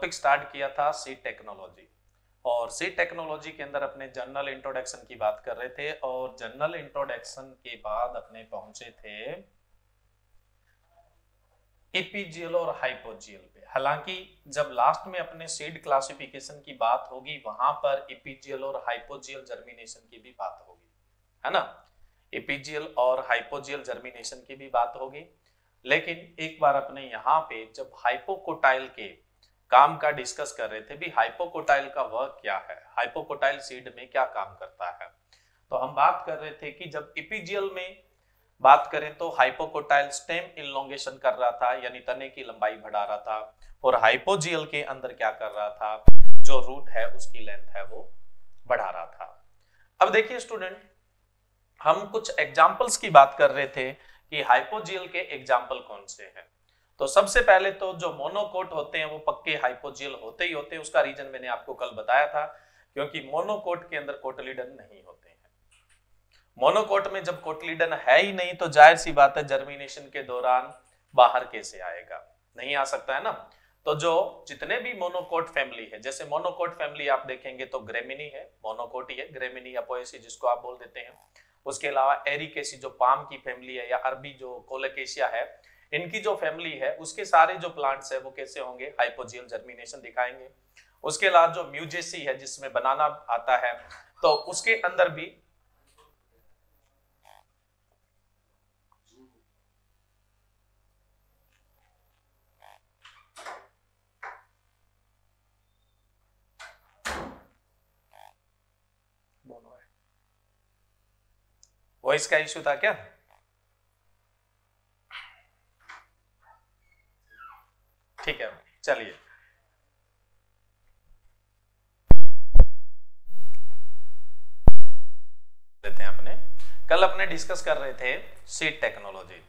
Topic start किया था seed technology, और सीड टेक्नोलॉजी के अंदर अपने जनरल इंट्रोडक्शन की बात कर रहे थे, और जनरल इंट्रोडक्शन के बाद अपने पहुंचे थे एपीजियल और हाइपोजियल पे। हालांकि जब लास्ट में अपने सीड क्लासिफिकेशन की बात होगी वहां पर एपीजियल और हाइपोजियल जर्मिनेशन की भी बात होगी, है ना। एपीजियल और हाइपोजियल जर्मिनेशन की भी बात होगी, लेकिन एक बार अपने यहाँ पे जब हाइपोकोटाइल के काम का डिस्कस कर रहे थे भी, हाइपोकोटाइल का वर्क क्या है, हाइपोकोटाइल सीड में क्या काम करता है, तो हम बात कर रहे थे कि जब एपीजियल में बात करें तो हाइपोकोटाइल स्टेम इनलोंगेशन कर रहा था, यानी तने की लंबाई बढ़ा रहा था, और हाइपोजियल के अंदर क्या कर रहा था, जो रूट है उसकी लेंथ है वो बढ़ा रहा था। अब देखिए स्टूडेंट, हम कुछ एग्जांपल्स की बात कर रहे थे कि हाइपोजियल के एग्जांपल कौन से हैं। तो सबसे पहले तो जो मोनोकोट होते हैं वो पक्के हाइपोजियल होते ही होते हैं। उसका रीजन मैंने आपको कल बताया था, क्योंकि मोनोकोट के अंदर कोटिलिडन नहीं होते हैं। मोनोकोट में जब कोटिलिडन है ही नहीं तो जाहिर सी बात है जर्मिनेशन के दौरान बाहर कैसे आएगा, नहीं आ सकता है ना। तो जो जितने भी मोनोकोट फैमिली है, जैसे मोनोकोट फैमिली आप देखेंगे तो ग्रेमिनी है, मोनोकोट ही है, ग्रेमिनी या पोएसी जिसको आप बोल देते हैं। उसके अलावा एरिकेसी जो पाम की फैमिली है, या अरबी जो कोलोकेशिया है, इनकी जो फैमिली है उसके सारे जो प्लांट्स है वो कैसे होंगे, हाइपोजियल जर्मिनेशन दिखाएंगे। उसके अलावा जो म्यूजेसी है जिसमें बनाना आता है, तो उसके अंदर भी वॉइस का इश्यू था क्या? ठीक है, चलिए लेते हैं। कल डिस्कस कर रहे थे सीड टेक्नोलॉजी,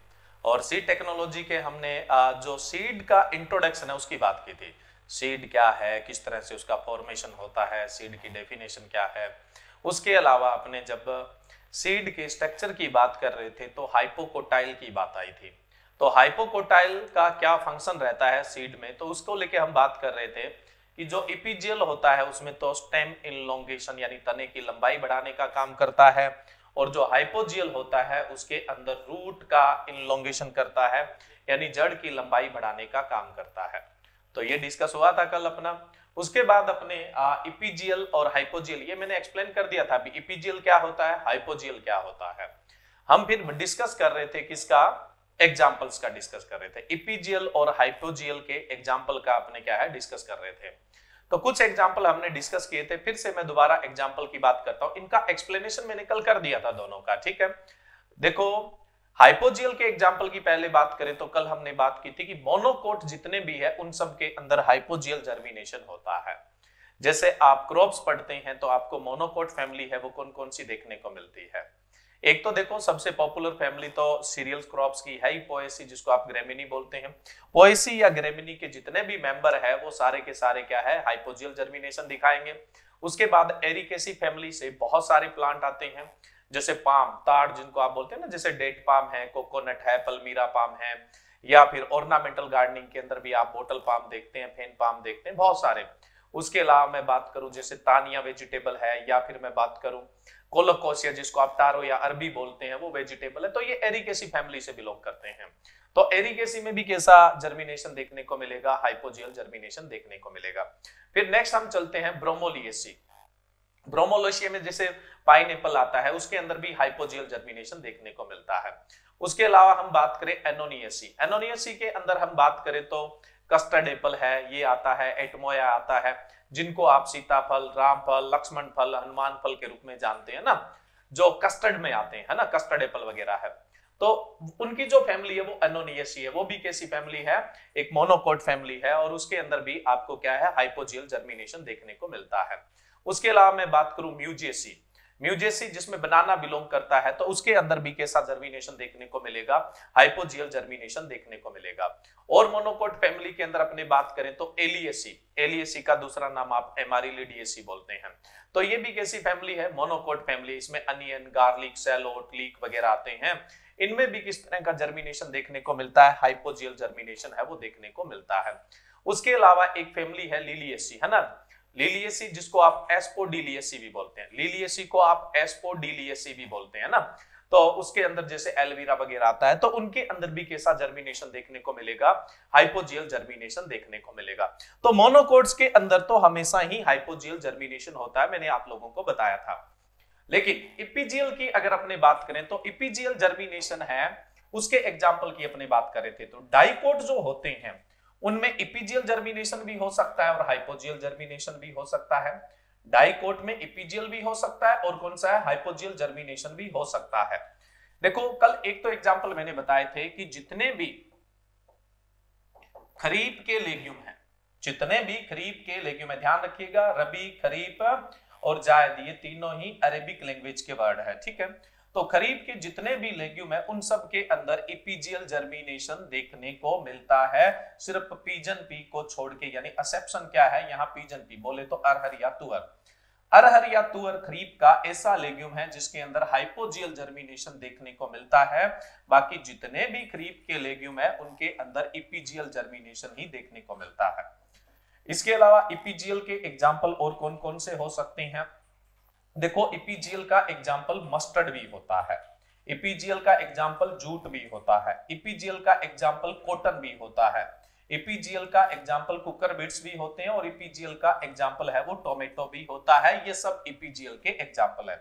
और सीड टेक्नोलॉजी के हमने जो सीड का इंट्रोडक्शन है उसकी बात की थी। सीड क्या है, किस तरह से उसका फॉर्मेशन होता है, सीड की डेफिनेशन क्या है। उसके अलावा अपने जब सीड के स्ट्रक्चर की बात कर रहे थे तो हाइपोकोटाइल की बात आई थी। तो हाइपोकोटाइल का क्या फंक्शन रहता है सीड में, तो उसको लेके हम बात कर रहे थे कि जो एपीजियल होता है उसमें तो स्टेम इनलोंगेशन यानी तने की लंबाई बढ़ाने का काम करता है, और जो हाइपोजियल होता है उसके अंदर रूट का इनलोंगेशन करता है, यानी जड़ की लंबाई बढ़ाने का काम करता है। तो ये डिस्कस हुआ था कल अपना। उसके बाद अपने एपीजियल और हाइपोजियल, ये मैंने एक्सप्लेन कर दिया था अभी, एपीजियल क्या होता है, हाइपोजियल क्या होता है। हम फिर डिस्कस कर रहे थे किसका, एग्जाम्पल्स का डिस्कस कर रहे थे। एपीजियल और हाइपोजियल के एग्जाम्पल का अपने क्या है डिस्कस कर रहे थे। तो कुछ एग्जाम्पल हमने डिस्कस किए थे, फिर से मैं दोबारा एग्जाम्पल की बात करता हूं। इनका एक्सप्लेनेशन मैंने कल कर दिया था दोनों का, ठीक है। देखो हाइपोजियल के एग्जाम्पल की पहले बात करें तो कल हमने बात की थी कि मोनोकोट जितने भी है उन सब के अंदर हाइपोजियल जर्मिनेशन होता है। जैसे आप क्रॉप्स पढ़ते हैं तो आपको मोनोकोट फैमिली है वो कौन कौन सी देखने को मिलती है। एक तो देखो सबसे पॉपुलर फैमिली तो सीरियल क्रॉप्स की है ही, पोएसी जिसको आप ग्रेमिनी बोलते हैं। पोएसी या ग्रेमिनी के जितने भी मेंबर है वो सारे के सारे क्या है, हाइपोजियल जर्मिनेशन दिखाएंगे। उसके बाद एरिकेसी फैमिली से बहुत सारे प्लांट आते हैं, जैसे पाम, ताड़ जिनको आप बोलते हैं ना, जैसे डेट पाम है, कोकोनट है, पल्मीरा पाम है, या फिर ऑर्नामेंटल गार्डनिंग के अंदर भी आप बोटल पाम देखते हैं, फेन पाम देखते हैं, बहुत सारे। उसके अलावा मैं बात करूं जैसे तानिया वेजिटेबल है, या फिर मैं बात करूं कोलोकोसिया जिसको आप टारो या अरबी बोलते हैं, वो वेजिटेबल है। तो ये एरिकेसी फैमिली से बिलोंग करते हैं। तो एरिकेसी में भी कैसा जर्मिनेशन देखने को मिलेगा, हाइपोजियल जर्मिनेशन देखने को मिलेगा। फिर नेक्स्ट हम चलते हैं ब्रोमोलिएसी। ब्रोमोलिएसी में जैसे पाइनएप्पल आता है उसके अंदर भी हाइपोजियल जर्मिनेशन देखने को मिलता है। उसके अलावा हम बात करें एनोनिएसी, एनोनिएसी के अंदर हम बात करें तो कस्टर्ड एप्पल है, ये आता है, एटमोया आता है, जिनको आप सीताफल, रामफल, लक्ष्मण फल, हनुमान फल के रूप में जानते हैं ना, जो कस्टर्ड में आते हैं, है ना, कस्टर्ड एप्पल वगैरह है। तो उनकी जो फैमिली है वो एनोनिएसी है, वो भी कैसी फैमिली है, एक मोनोकोट फैमिली है, और उसके अंदर भी आपको क्या है, हाइपोजियल जर्मिनेशन देखने को मिलता है। उसके अलावा मैं बात करूं म्यूजेसी, म्यूजेसी जिसमें बनाना बिलोंग करता है, तो उसके अंदर भी कैसा जर्मिनेशन देखने को मिलेगा, हाइपोजियल जर्मिनेशन देखने को मिलेगा। और मोनोकोट फैमिली के अंदर अपने बात करें तो एलिएसी, एलिएसी का दूसरा नाम आप एमारिलिडिएसी बोलते हैं। तो ये भी कैसी फैमिली है, मोनोकोट फैमिली। इसमें अनियन, गार्लिक, सैलोट, लीक वगैरह आते हैं। इनमें भी किस तरह का जर्मिनेशन देखने को मिलता है, हाइपोजियल जर्मिनेशन है वो देखने को मिलता है। उसके अलावा एक फैमिली है लिलिएसी, है ना, लिलिएसी जिसको आप एस्पोडिलिएसी भी बोलते हैं, लिलिएसी को आप एस्पोडिलिएसी भी बोलते हैं ना। तो उसके अंदर जैसे एल्वीरा वगैरह आता है, तो उनके अंदर भी कैसा जर्मिनेशन देखने को मिलेगा, हाइपोजियल जर्मिनेशन देखने को मिलेगा। तो मोनोकोट्स के अंदर तो हमेशा ही हाइपोजियल जर्मिनेशन होता है, मैंने आप लोगों को बताया था। लेकिन इपीजियल की अगर अपने बात करें तो इपीजियल जर्मिनेशन है, उसके एग्जाम्पल की अपने बात करें थे तो डाइकोट जो होते हैं उनमें इपीजियल जर्मिनेशन भी हो सकता है और हाइपोजियल जर्मिनेशन भी हो सकता है। डाइकोट में इपीजियल भी हो सकता है और कौन सा है, हाइपोजियल जर्मिनेशन भी हो सकता है। देखो कल एक तो एग्जाम्पल मैंने बताए थे कि जितने भी खरीफ के लेग्यूम है, जितने भी खरीफ के लेग्यूम है, ध्यान रखिएगा रबी, खरीफ और जायद ये तीनों ही अरेबिक लैंग्वेज के वर्ड है, ठीक है। तो खरीफ के जितने भी लेग्यूम है उन सब के अंदर इपीजियल जर्मिनेशन देखने को मिलता है, सिर्फ पिजन पी को छोड़ के, यानी एक्सेप्शन क्या है यहाँ पिजन पी, बोले तो अरहर या तुअर। अरहर या तुअर खरीफ का ऐसा लेग्यूम है जिसके अंदर हाइपोजियल जर्मिनेशन देखने को मिलता है, बाकी जितने भी खरीफ के लेग्यूम है उनके अंदर इपीजियल जर्मिनेशन ही देखने को मिलता है। इसके अलावा इपीजियल के एग्जाम्पल और कौन कौन से हो सकते हैं, देखो इपीजियल का एग्जाम्पल मस्टर्ड भी होता है, इपीजियल का एग्जाम्पल जूट भी होता है, इपीजियल का एग्जाम्पल कॉटन भी होता है, इपीजियल का एग्जाम्पल कुकर बीट्स भी होते हैं और इपीजियल का एग्जाम्पल है वो टोमेटो भी होता है। ये सब इपीजियल के एग्जाम्पल है।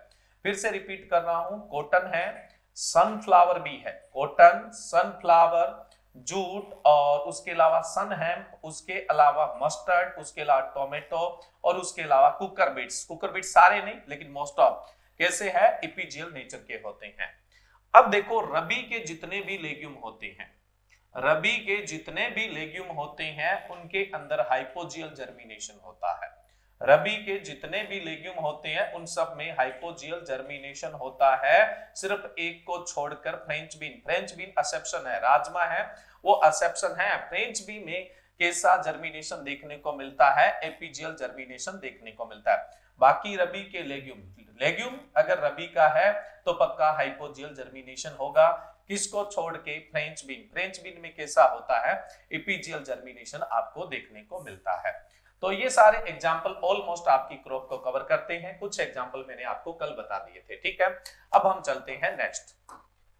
फिर से रिपीट कर रहा हूं, कॉटन है, सनफ्लावर भी है, कॉटन, सनफ्लावर, जूट और उसके अलावा सन हेम्प, उसके अलावा मस्टर्ड, उसके अलावा टोमेटो और उसके अलावा कुकर बीट्स। कुकर बीट्स सारे नहीं लेकिन मोस्ट ऑफ कैसे है, इपीजियल नेचर के होते हैं। अब देखो रबी के जितने भी लेग्यूम होते हैं, रबी के जितने भी लेग्यूम होते हैं उनके अंदर हाइपोजियल जर्मिनेशन होता है। रबी के जितने भी लेग्यूम होते हैं उन सब में हाइपोजियल जर्मिनेशन होता है, सिर्फ एक को छोड़कर French bean, French bean exception है, राजमा है वो एक्सेप्शन है। फ्रेंच बीन में कैसा जर्मिनेशन देखने को मिलता है, एपीजियल जर्मिनेशन देखने को मिलता है। बाकी रबी के लेग्यूम, लेग्यूम अगर रबी का है तो पक्का हाइपोजियल जर्मिनेशन होगा, किसको छोड़ के, फ्रेंच बीन, फ्रेंच बीन में कैसा होता है, एपीजियल जर्मिनेशन आपको देखने को मिलता है। तो ये सारे एग्जाम्पल ऑलमोस्ट आपकी क्रॉप को कवर करते हैं, कुछ एग्जाम्पल मैंने आपको कल बता दिए थे, ठीक है। अब हम चलते हैं नेक्स्ट।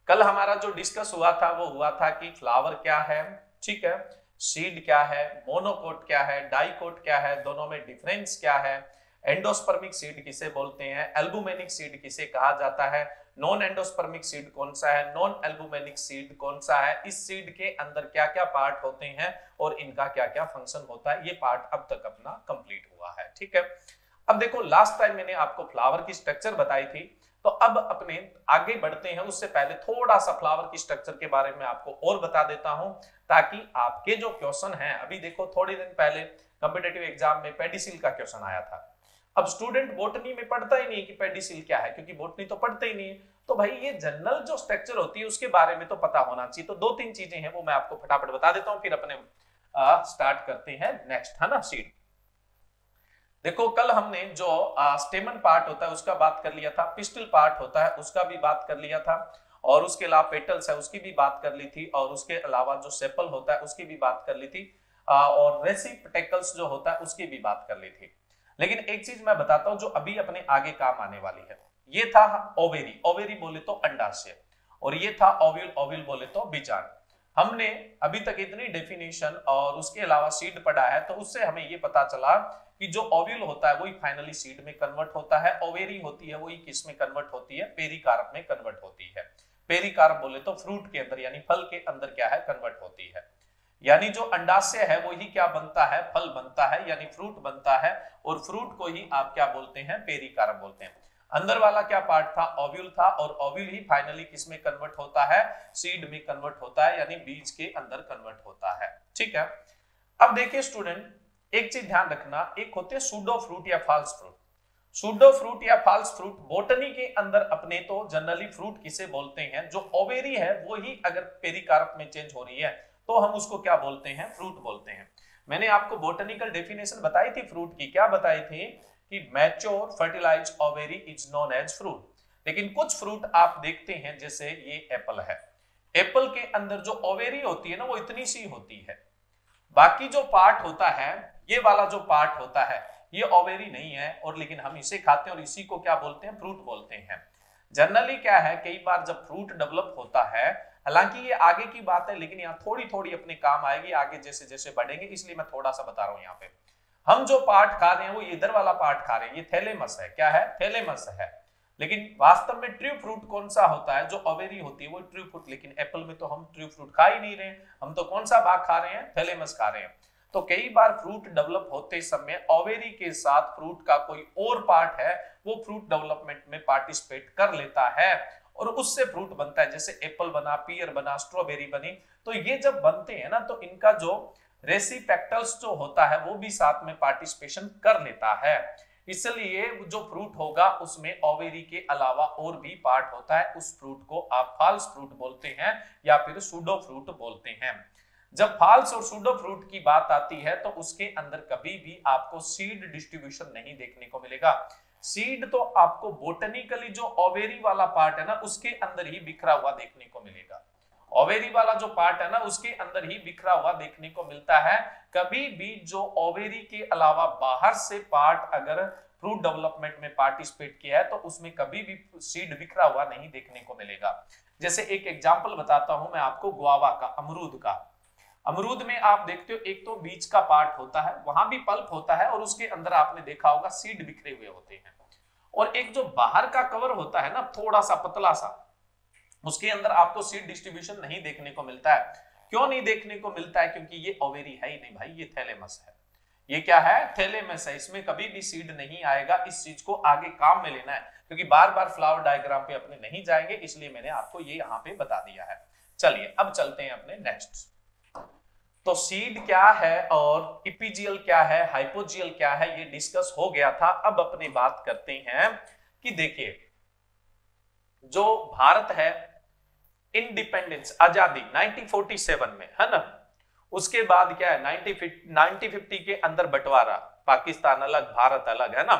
कल हमारा जो डिस्कस हुआ था वो हुआ था कि फ्लावर क्या है, ठीक है, सीड क्या है, मोनोकोट क्या है, डाइकोट क्या है, दोनों में डिफरेंस क्या है, एंडोस्पर्मिक सीड किसे बोलते हैं, एल्बुमेनिक सीड किसे कहा जाता है, नॉन एंडोस्पर्मिक सीड कौन सा है, नॉन एल्बुमेनिक सीड कौन सा है, इस सीड के अंदर क्या क्या पार्ट होते हैं और इनका क्या क्या फंक्शन होता है, ये पार्ट अब तक अपना कंप्लीट हुआ है, ठीक है। अब देखो लास्ट टाइम मैंने आपको फ्लावर की स्ट्रक्चर बताई थी, तो अब अपने आगे बढ़ते हैं, उससे पहले थोड़ा सा फ्लावर की स्ट्रक्चर के बारे में आपको और बता देता हूं, ताकि आपके जो क्वेश्चन है, अभी देखो थोड़े दिन पहले कॉम्पिटिटिव एग्जाम में पेडिसिल का क्वेश्चन आया था। अब स्टूडेंट बोटनी में पढ़ता ही नहीं कि पेडिसिल क्या है, क्योंकि बोटनी तो पढ़ते ही नहीं है, तो भाई ये जनरल जो स्ट्रक्चर होती है उसके बारे में तो पता होना चाहिए। तो दो तीन चीजें हैं वो मैं आपको फटाफट बता देता हूं, फिर अपने स्टार्ट करते हैं नेक्स्ट, है ना, सीड। देखो कल हमने जो स्टेमन पार्ट होता है उसका बात कर लिया था, पिस्टल पार्ट होता है उसका भी बात कर लिया था, और उसके अलावा पेटल्स है उसकी भी बात कर ली थी, और उसके अलावा जो सेपल होता है उसकी भी बात कर ली थी, और रेसिपिटेकल्स जो होता है उसकी भी बात कर ली थी। लेकिन एक चीज मैं बताता हूं जो अभी अपने आगे काम आने वाली है, ये था ओवेरी, ओवेरी बोले तो अंडाशय, और ये था ओव्यूल, ओव्यूल बोले तो बीजांड। हमने अभी तक इतनी डेफिनेशन और उसके अलावा सीड पढ़ा है, तो उससे हमें ये पता चला कि जो ओव्यूल होता है वही फाइनली सीड में कन्वर्ट होता है, ओवेरी होती है वही किस में कन्वर्ट होती है, पेरिकार्प में कन्वर्ट होती है। पेरिकार्प बोले तो फ्रूट के अंदर यानी फल के अंदर क्या है, कन्वर्ट होती है। यानी जो अंडाशय है वही क्या बनता है, फल बनता है, यानी फ्रूट बनता है, और फ्रूट को ही आप क्या बोलते हैं, पेरिकार्प बोलते हैं। अंदर वाला क्या पार्ट था, ओव्यूल था, और ओव्यूल ही फाइनली किस में कन्वर्ट होता है, सीड में कन्वर्ट होता है, यानी बीज के अंदर कन्वर्ट होता है, ठीक है। अब देखिए स्टूडेंट, एक चीज ध्यान रखना, एक होते हैं सूडो फ्रूट या फॉल्स फ्रूट। सूडो फ्रूट या फॉल्स फ्रूट बोटनी के अंदर अपने तो जनरली फ्रूट किसे बोलते हैं, जो ओवेरी है वो ही अगर पेरिकार्प में चेंज हो रही है तो हम उसको क्या बोलते हैं, फ्रूट बोलते हैं। मैंने आपको बोटनिकल डेफिनेशन बताई थी फ्रूट की, क्या बताई थी कि mature fertilized ovary is known as fruit. लेकिन कुछ फ्रूट आप देखते हैं, जैसे ये एप्पल है, एप्पल के अंदर जो ओवेरी होती है ना वो इतनी सी होती है, बाकी जो पार्ट होता है, ये वाला जो पार्ट होता है, ये ओवेरी नहीं है, और लेकिन हम इसे खाते हैं और इसी को क्या बोलते हैं, फ्रूट बोलते हैं। जनरली क्या है, कई बार जब फ्रूट डेवलप होता है, हालांकि ये आगे की बात है, लेकिन यहाँ थोड़ी थोड़ी अपने काम आएगी आगे जैसे जैसे बढ़ेंगे, इसलिए मैं थोड़ा सा बता रहा हूँ। यहाँ पे हम जो पार्ट खा रहे हैं वो इधर वाला पार्ट खा रहे हैं, ये थैलेमस है। क्या है, थैलेमस है। लेकिन वास्तव में ट्रू फ्रूट कौन सा होता है, जो ओवेरी होती है वो ट्रू फ्रूट। लेकिन एप्पल में तो हम ट्रू फ्रूट खा ही नहीं रहे, हम तो कौन सा भाग खा रहे हैं, थैलेमस खा रहे हैं। तो कई बार फ्रूट डेवलप होते समय ओवेरी के साथ फ्रूट का कोई और पार्ट है, वो फ्रूट डेवलपमेंट में पार्टिसिपेट कर लेता है और उससे फ्रूट बनता है। जैसे एप्पल बना, पियर बना, स्ट्रॉबेरी बनी। तो ये जब बनते हैं ना, तो इनका जो रेसिपेक्टल्स जो होता है वो भी साथ में पार्टिसिपेशन कर लेता है। इसलिए जो फ्रूट होगा उसमें ओवेरी के अलावा और भी पार्ट होता है। उस फ्रूट को आप फॉल्स फ्रूट बोलते हैं या फिर सूडो फ्रूट बोलते हैं। जब फॉल्स और सूडो फ्रूट की बात आती है तो उसके अंदर कभी भी आपको सीड डिस्ट्रीब्यूशन नहीं देखने को मिलेगा। सीड तो आपको बोटनिकली जो ओवेरी वाला पार्ट है ना, उसके अंदर ही बिखरा हुआ देखने को मिलेगा। ओवेरी वाला जो पार्ट है ना, उसके अंदर ही बिखरा हुआ देखने को मिलता है। कभी भी जो ओवेरी के अलावा बाहर से पार्ट अगर फ्रूट डेवलपमेंट में पार्टिसिपेट किया है तो उसमें कभी भी सीड बिखरा हुआ नहीं देखने को मिलेगा। जैसे एक एग्जांपल बताता हूं मैं आपको, गुआवा का, अमरूद का। अमरूद में आप देखते हो एक तो बीज का पार्ट होता है, वहां भी पल्प होता है और उसके अंदर आपने देखा होगा सीड बिखरे हुए होते हैं। और एक जो बाहर का कवर होता है ना, थोड़ा सा पतला सा, उसके अंदर आपको सीड डिस्ट्रीब्यूशन नहीं देखने को मिलता है। क्यों नहीं देखने को मिलता है? क्योंकि ये ओवेरी है ही नहीं भाई, ये थैलेमस है। ये क्या है? थैलेमस है। इसमें कभी भी सीड नहीं आएगा। इस चीज को आगे काम में लेना है, क्योंकि बार बार फ्लावर डायग्राम पे अपने नहीं जाएंगे, इसलिए मैंने आपको ये यहाँ पे बता दिया है। चलिए अब चलते हैं अपने नेक्स्ट। तो सीड क्या है और इपिजियल क्या है, हाइपोजियल क्या है, ये डिस्कस हो गया था। अब अपनी बात करते हैं कि देखिए, जो भारत है, इंडिपेंडेंस, आजादी 1947 में है ना, उसके बाद क्या है 1950 के अंदर बंटवारा, पाकिस्तान अलग, भारत अलग, है ना।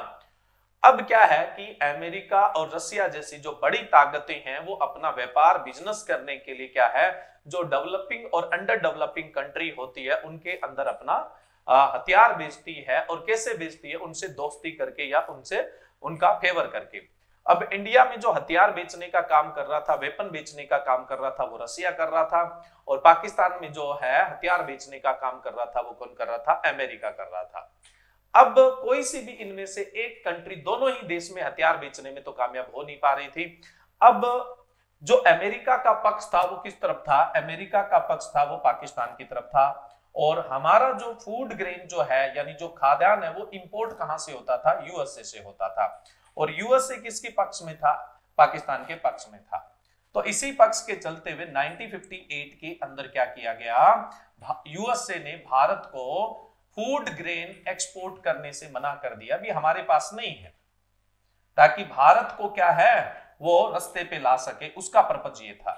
अब क्या है कि अमेरिका और रसिया जैसी जो बड़ी ताकतें हैं वो अपना व्यापार, बिजनेस करने के लिए क्या है, जो डेवलपिंग और अंडर डेवलपिंग कंट्री होती है उनके अंदर अपना हथियार बेचती है। और कैसे बेचती है? उनसे दोस्ती करके या उनसे उनका फेवर करके। अब इंडिया में जो हथियार बेचने का काम कर रहा था, वेपन बेचने का काम कर रहा था, वो रसिया कर रहा था। और पाकिस्तान में जो है हथियार बेचने का काम कर रहा था, वो कौन कर रहा था? अमेरिका कर रहा था। अब कोई सी भी इनमें से एक कंट्री दोनों ही देश में हथियार बेचने में तो कामयाब हो नहीं पा रही थी। अब जो अमेरिका का पक्ष था वो किस तरफ था? अमेरिका का पक्ष था वो पाकिस्तान की तरफ था। और हमारा जो फूड ग्रेन जो है, यानी जो खाद्यान्न है, वो इंपोर्ट कहां से होता था? यूएसए से होता था। और यूएसए किसके पक्ष में था? पाकिस्तान के पक्ष में था। तो इसी पक्ष के चलते हुए 1958 के अंदर क्या किया गया? यूएसए ने भारत को फूड ग्रेन एक्सपोर्ट करने से मना कर दिया, भी हमारे पास नहीं है, ताकि भारत को क्या है वो रास्ते पे ला सके। उसका पर्पज ये था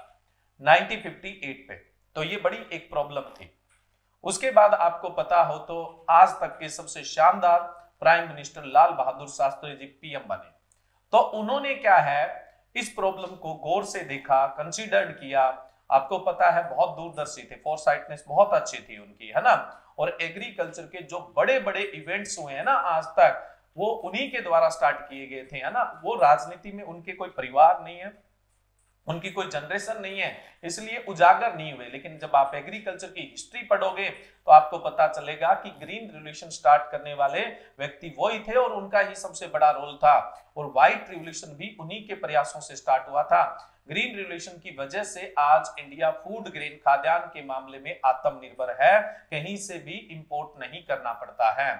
1958 पे। तो ये बड़ी एक प्रॉब्लम थी। उसके बाद आपको पता हो तो आज तक के सबसे शानदार prime minister Lal Bahadur Shastri ji PM बने। तो उन्होंने क्या है, इस प्रॉब्लम को गौर से देखा, कंसीडर्ड किया। आपको पता है बहुत दूरदर्शी थे, फोरसाइटनेस बहुत अच्छी थी उनकी, है ना। और एग्रीकल्चर के जो बड़े बड़े इवेंट्स हुए हैं ना आज तक, वो उन्हीं के द्वारा स्टार्ट किए गए थे, है ना। वो राजनीति में उनके कोई परिवार नहीं है, उनकी कोई जनरेशन नहीं है, इसलिए उजागर नहीं हुए। लेकिन जब आप एग्रीकल्चर की हिस्ट्री पढ़ोगे तो आपको पता चलेगा कि ग्रीन रिवॉल्यूशन स्टार्ट करने वाले व्यक्ति वही थे और उनका ही सबसे बड़ा रोल था। और व्हाइट रिवॉल्यूशन भी उन्हीं के प्रयासों से स्टार्ट हुआ था। ग्रीन रिवॉल्यूशन की वजह से आज इंडिया फूड ग्रेन, खाद्यान्न के मामले में आत्मनिर्भर है, कहीं से भी इंपोर्ट नहीं करना पड़ता है।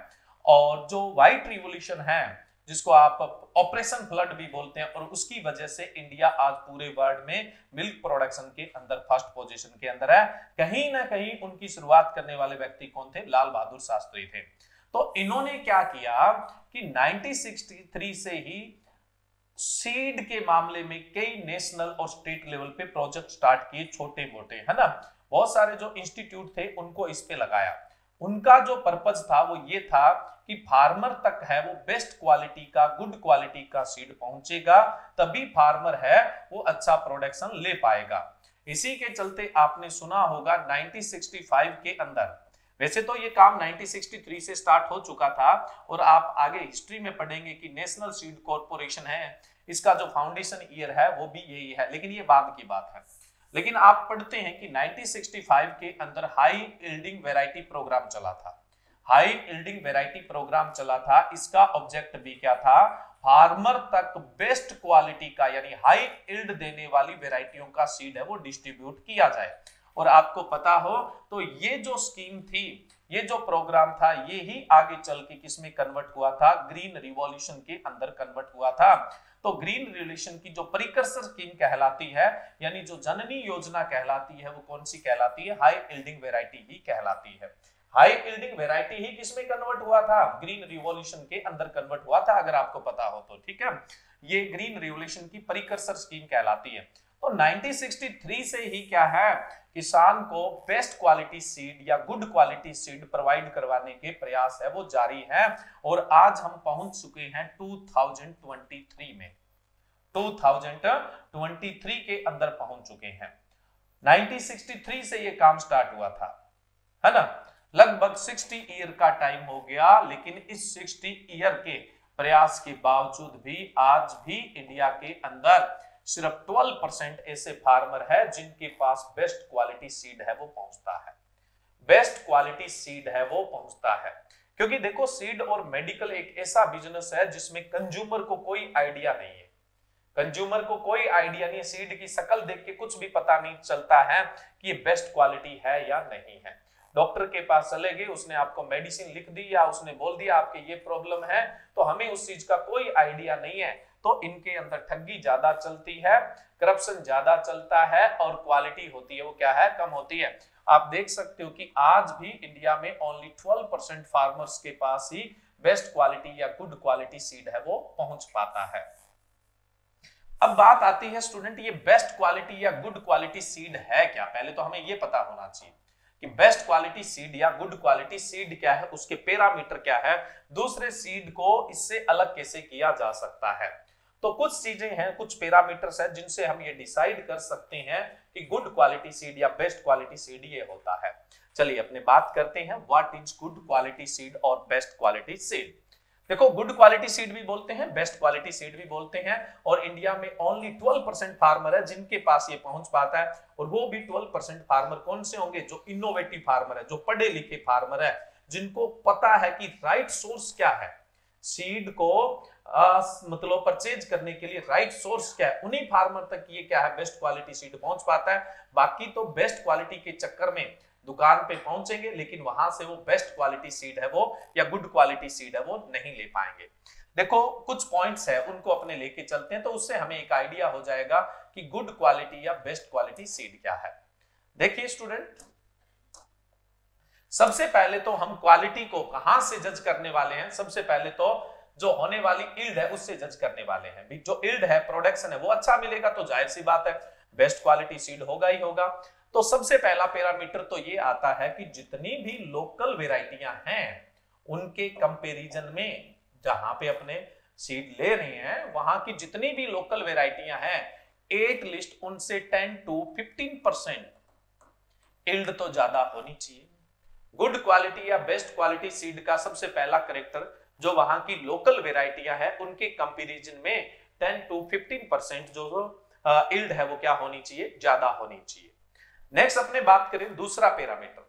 और जो व्हाइट रिवॉल्यूशन है, जिसको आप ऑपरेशन फ्लड भी बोलते हैं, और उसकी वजह से इंडिया आज पूरे वर्ल्ड में मिल्क प्रोडक्शन के अंदर फर्स्ट पोजीशन के अंदर है। कहीं ना कहीं उनकी शुरुआत करने वाले व्यक्ति कौन थे? लाल बहादुर शास्त्री थे। तो इन्होंने क्या किया कि 1963 से ही सीड के मामले में कई नेशनल और स्टेट लेवल पे प्रोजेक्ट स्टार्ट किए, छोटे मोटे, है ना। बहुत सारे जो इंस्टीट्यूट थे उनको इस पे लगाया। उनका जो पर्पज था वो ये था कि फार्मर तक है वो बेस्ट क्वालिटी का, गुड क्वालिटी का सीड पहुंचेगा, तभी फार्मर है वो अच्छा प्रोडक्शन ले पाएगा। इसी के चलते आपने सुना होगा 1965 के अंदर वैसे तो ये काम 1963 से स्टार्ट हो चुका था और आप आगे हिस्ट्री में पढ़ेंगे कि नेशनल सीड कॉर्पोरेशन है, इसका जो फाउंडेशन ईयर है वो भी यही है, लेकिन ये बाद की बात है। लेकिन आप पढ़ते हैं कि 1965 के अंदर हाई यील्डिंग वैरायटी प्रोग्राम चला था। हाई यील्डिंग वैरायटी प्रोग्राम चला था, इसका ऑब्जेक्ट भी क्या था, फार्मर तक बेस्ट क्वालिटी का यानी हाई यील्ड देने वाली वैरायटियों का सीड है वो डिस्ट्रीब्यूट किया जाए। और आपको पता हो तो ये जो स्कीम थी, ये जो प्रोग्राम था, ये ही आगे चल के किसमें कन्वर्ट हुआ था, ग्रीन रिवॉल्यूशन के अंदर कन्वर्ट हुआ था। तो ग्रीन रिवॉल्यूशन की जो प्रीकर्सर स्कीम कहलाती है, यानी जो जननी योजना कहलाती है, वो कौन सी कहलाती है, हाई यील्डिंग वैरायटी ही कहलाती है। हाई यील्डिंग वैरायटी ही किसमें कन्वर्ट हुआ था, ग्रीन रिवॉल्यूशन के अंदर कन्वर्ट हुआ था, अगर आपको पता हो तो। ठीक है, ये ग्रीन रिवॉल्यूशन की प्रीकर्सर स्कीम कहलाती है। तो 1963 से ही क्या है, किसान को बेस्ट क्वालिटी सीड या गुड क्वालिटी सीड प्रोवाइड करवाने के प्रयास है वो जारी है। और आज हम पहुंच चुके हैं 2023 में, 2023 के अंदर पहुंच चुके हैं। 1963 से ये काम स्टार्ट हुआ था, है ना, लगभग 60 ईयर का टाइम हो गया। लेकिन इस 60 ईयर के प्रयास के बावजूद भी आज भी इंडिया के अंदर सिर्फ 12% ऐसे फार्मर है जिनके पास बेस्ट क्वालिटी सीड है वो पहुंचता है, बेस्ट क्वालिटी सीड है वो पहुंचता है। क्योंकि देखो, सीड और मेडिकल एक ऐसा बिजनेस है जिसमें कंज्यूमर को कोई आइडिया नहीं है, कंज्यूमर को कोई आइडिया नहीं है, सीड की शक्ल देख के कुछ भी पता नहीं चलता है कि ये बेस्ट क्वालिटी है या नहीं है। डॉक्टर के पास चले गए, उसने आपको मेडिसिन लिख दी या उसने बोल दिया आपके ये प्रॉब्लम है, तो हमें उस चीज का कोई आइडिया नहीं है। तो इनके अंदर ठगी ज्यादा चलती है, करप्शन ज्यादा चलता है और क्वालिटी होती है वो क्या है, कम होती है। आप देख सकते हो कि आज भी इंडिया में ओनली 12% फार्मर्स के पास ही बेस्ट क्वालिटी या गुड क्वालिटी सीड है वो पहुंच पाता है। अब बात आती है स्टूडेंट, ये बेस्ट क्वालिटी या गुड क्वालिटी सीड है क्या। पहले तो हमें ये पता होना चाहिए कि बेस्ट क्वालिटी सीड या गुड क्वालिटी सीड क्या है, उसके पैरामीटर क्या है, दूसरे सीड को इससे अलग कैसे किया जा सकता है। तो कुछ चीजें हैं, कुछ पैरामीटर्स हैं जिनसे हम ये डिसाइड कर सकते हैं कि गुड क्वालिटी सीड या बेस्ट क्वालिटी सीड ये होता है। चलिए अपने बात करते हैं, what is good quality seed और बेस्ट क्वालिटी सीड। देखो, गुड क्वालिटी सीड भी बोलते हैं, बेस्ट क्वालिटी सीड भी बोलते हैं, और इंडिया में ओनली 12% फार्मर है जिनके पास ये पहुंच पाता है। और वो भी 12% फार्मर कौन से होंगे, जो इनोवेटिव फार्मर है, जो पढ़े लिखे फार्मर है, जिनको पता है कि राइट सोर्स क्या है, सीड को मतलब परचेज करने के लिए राइट सोर्स क्या है, उन्हीं फार्मर तक ये क्या है, बेस्ट क्वालिटी सीड पहुंच पाता है। बाकी तो बेस्ट क्वालिटी के चक्कर में दुकान पे पहुंचेंगे, लेकिन वहां से वो बेस्ट क्वालिटी सीड है वो या गुड क्वालिटी सीड है वो नहीं ले पाएंगे। देखो, कुछ पॉइंट्स है उनको अपने लेके चलते हैं, तो उससे हमें एक आइडिया हो जाएगा कि गुड क्वालिटी या बेस्ट क्वालिटी सीड क्या है। देखिए स्टूडेंट, सबसे पहले तो हम क्वालिटी को कहां से जज करने वाले हैं, सबसे पहले तो जो होने वाली यील्ड है उससे जज करने वाले हैं। जो यील्ड है, प्रोडक्शन है, वो अच्छा मिलेगा तो जाहिर सी बात है बेस्ट क्वालिटी सीड होगा ही होगा। तो सबसे पहला पैरामीटर तो ये आता है कि जितनी भी लोकल वेराइटियां हैं उनके कंपैरिजन में, जहां पे अपने सीड ले रहे हैं वहां की जितनी भी लोकल वेराइटियां हैं, एटलीस्ट उनसे 10 to 15% यील्ड तो ज्यादा होनी चाहिए। गुड क्वालिटी या बेस्ट क्वालिटी सीड का सबसे पहला कैरेक्टर, जो वहां की लोकल वेराइटियां हैं उनके कंपैरिजन में 10 to 15% जो यील्ड है वो क्या होनी चाहिए, ज्यादा होनी चाहिए। नेक्स्ट अपने बात करें दूसरा पैरामीटर,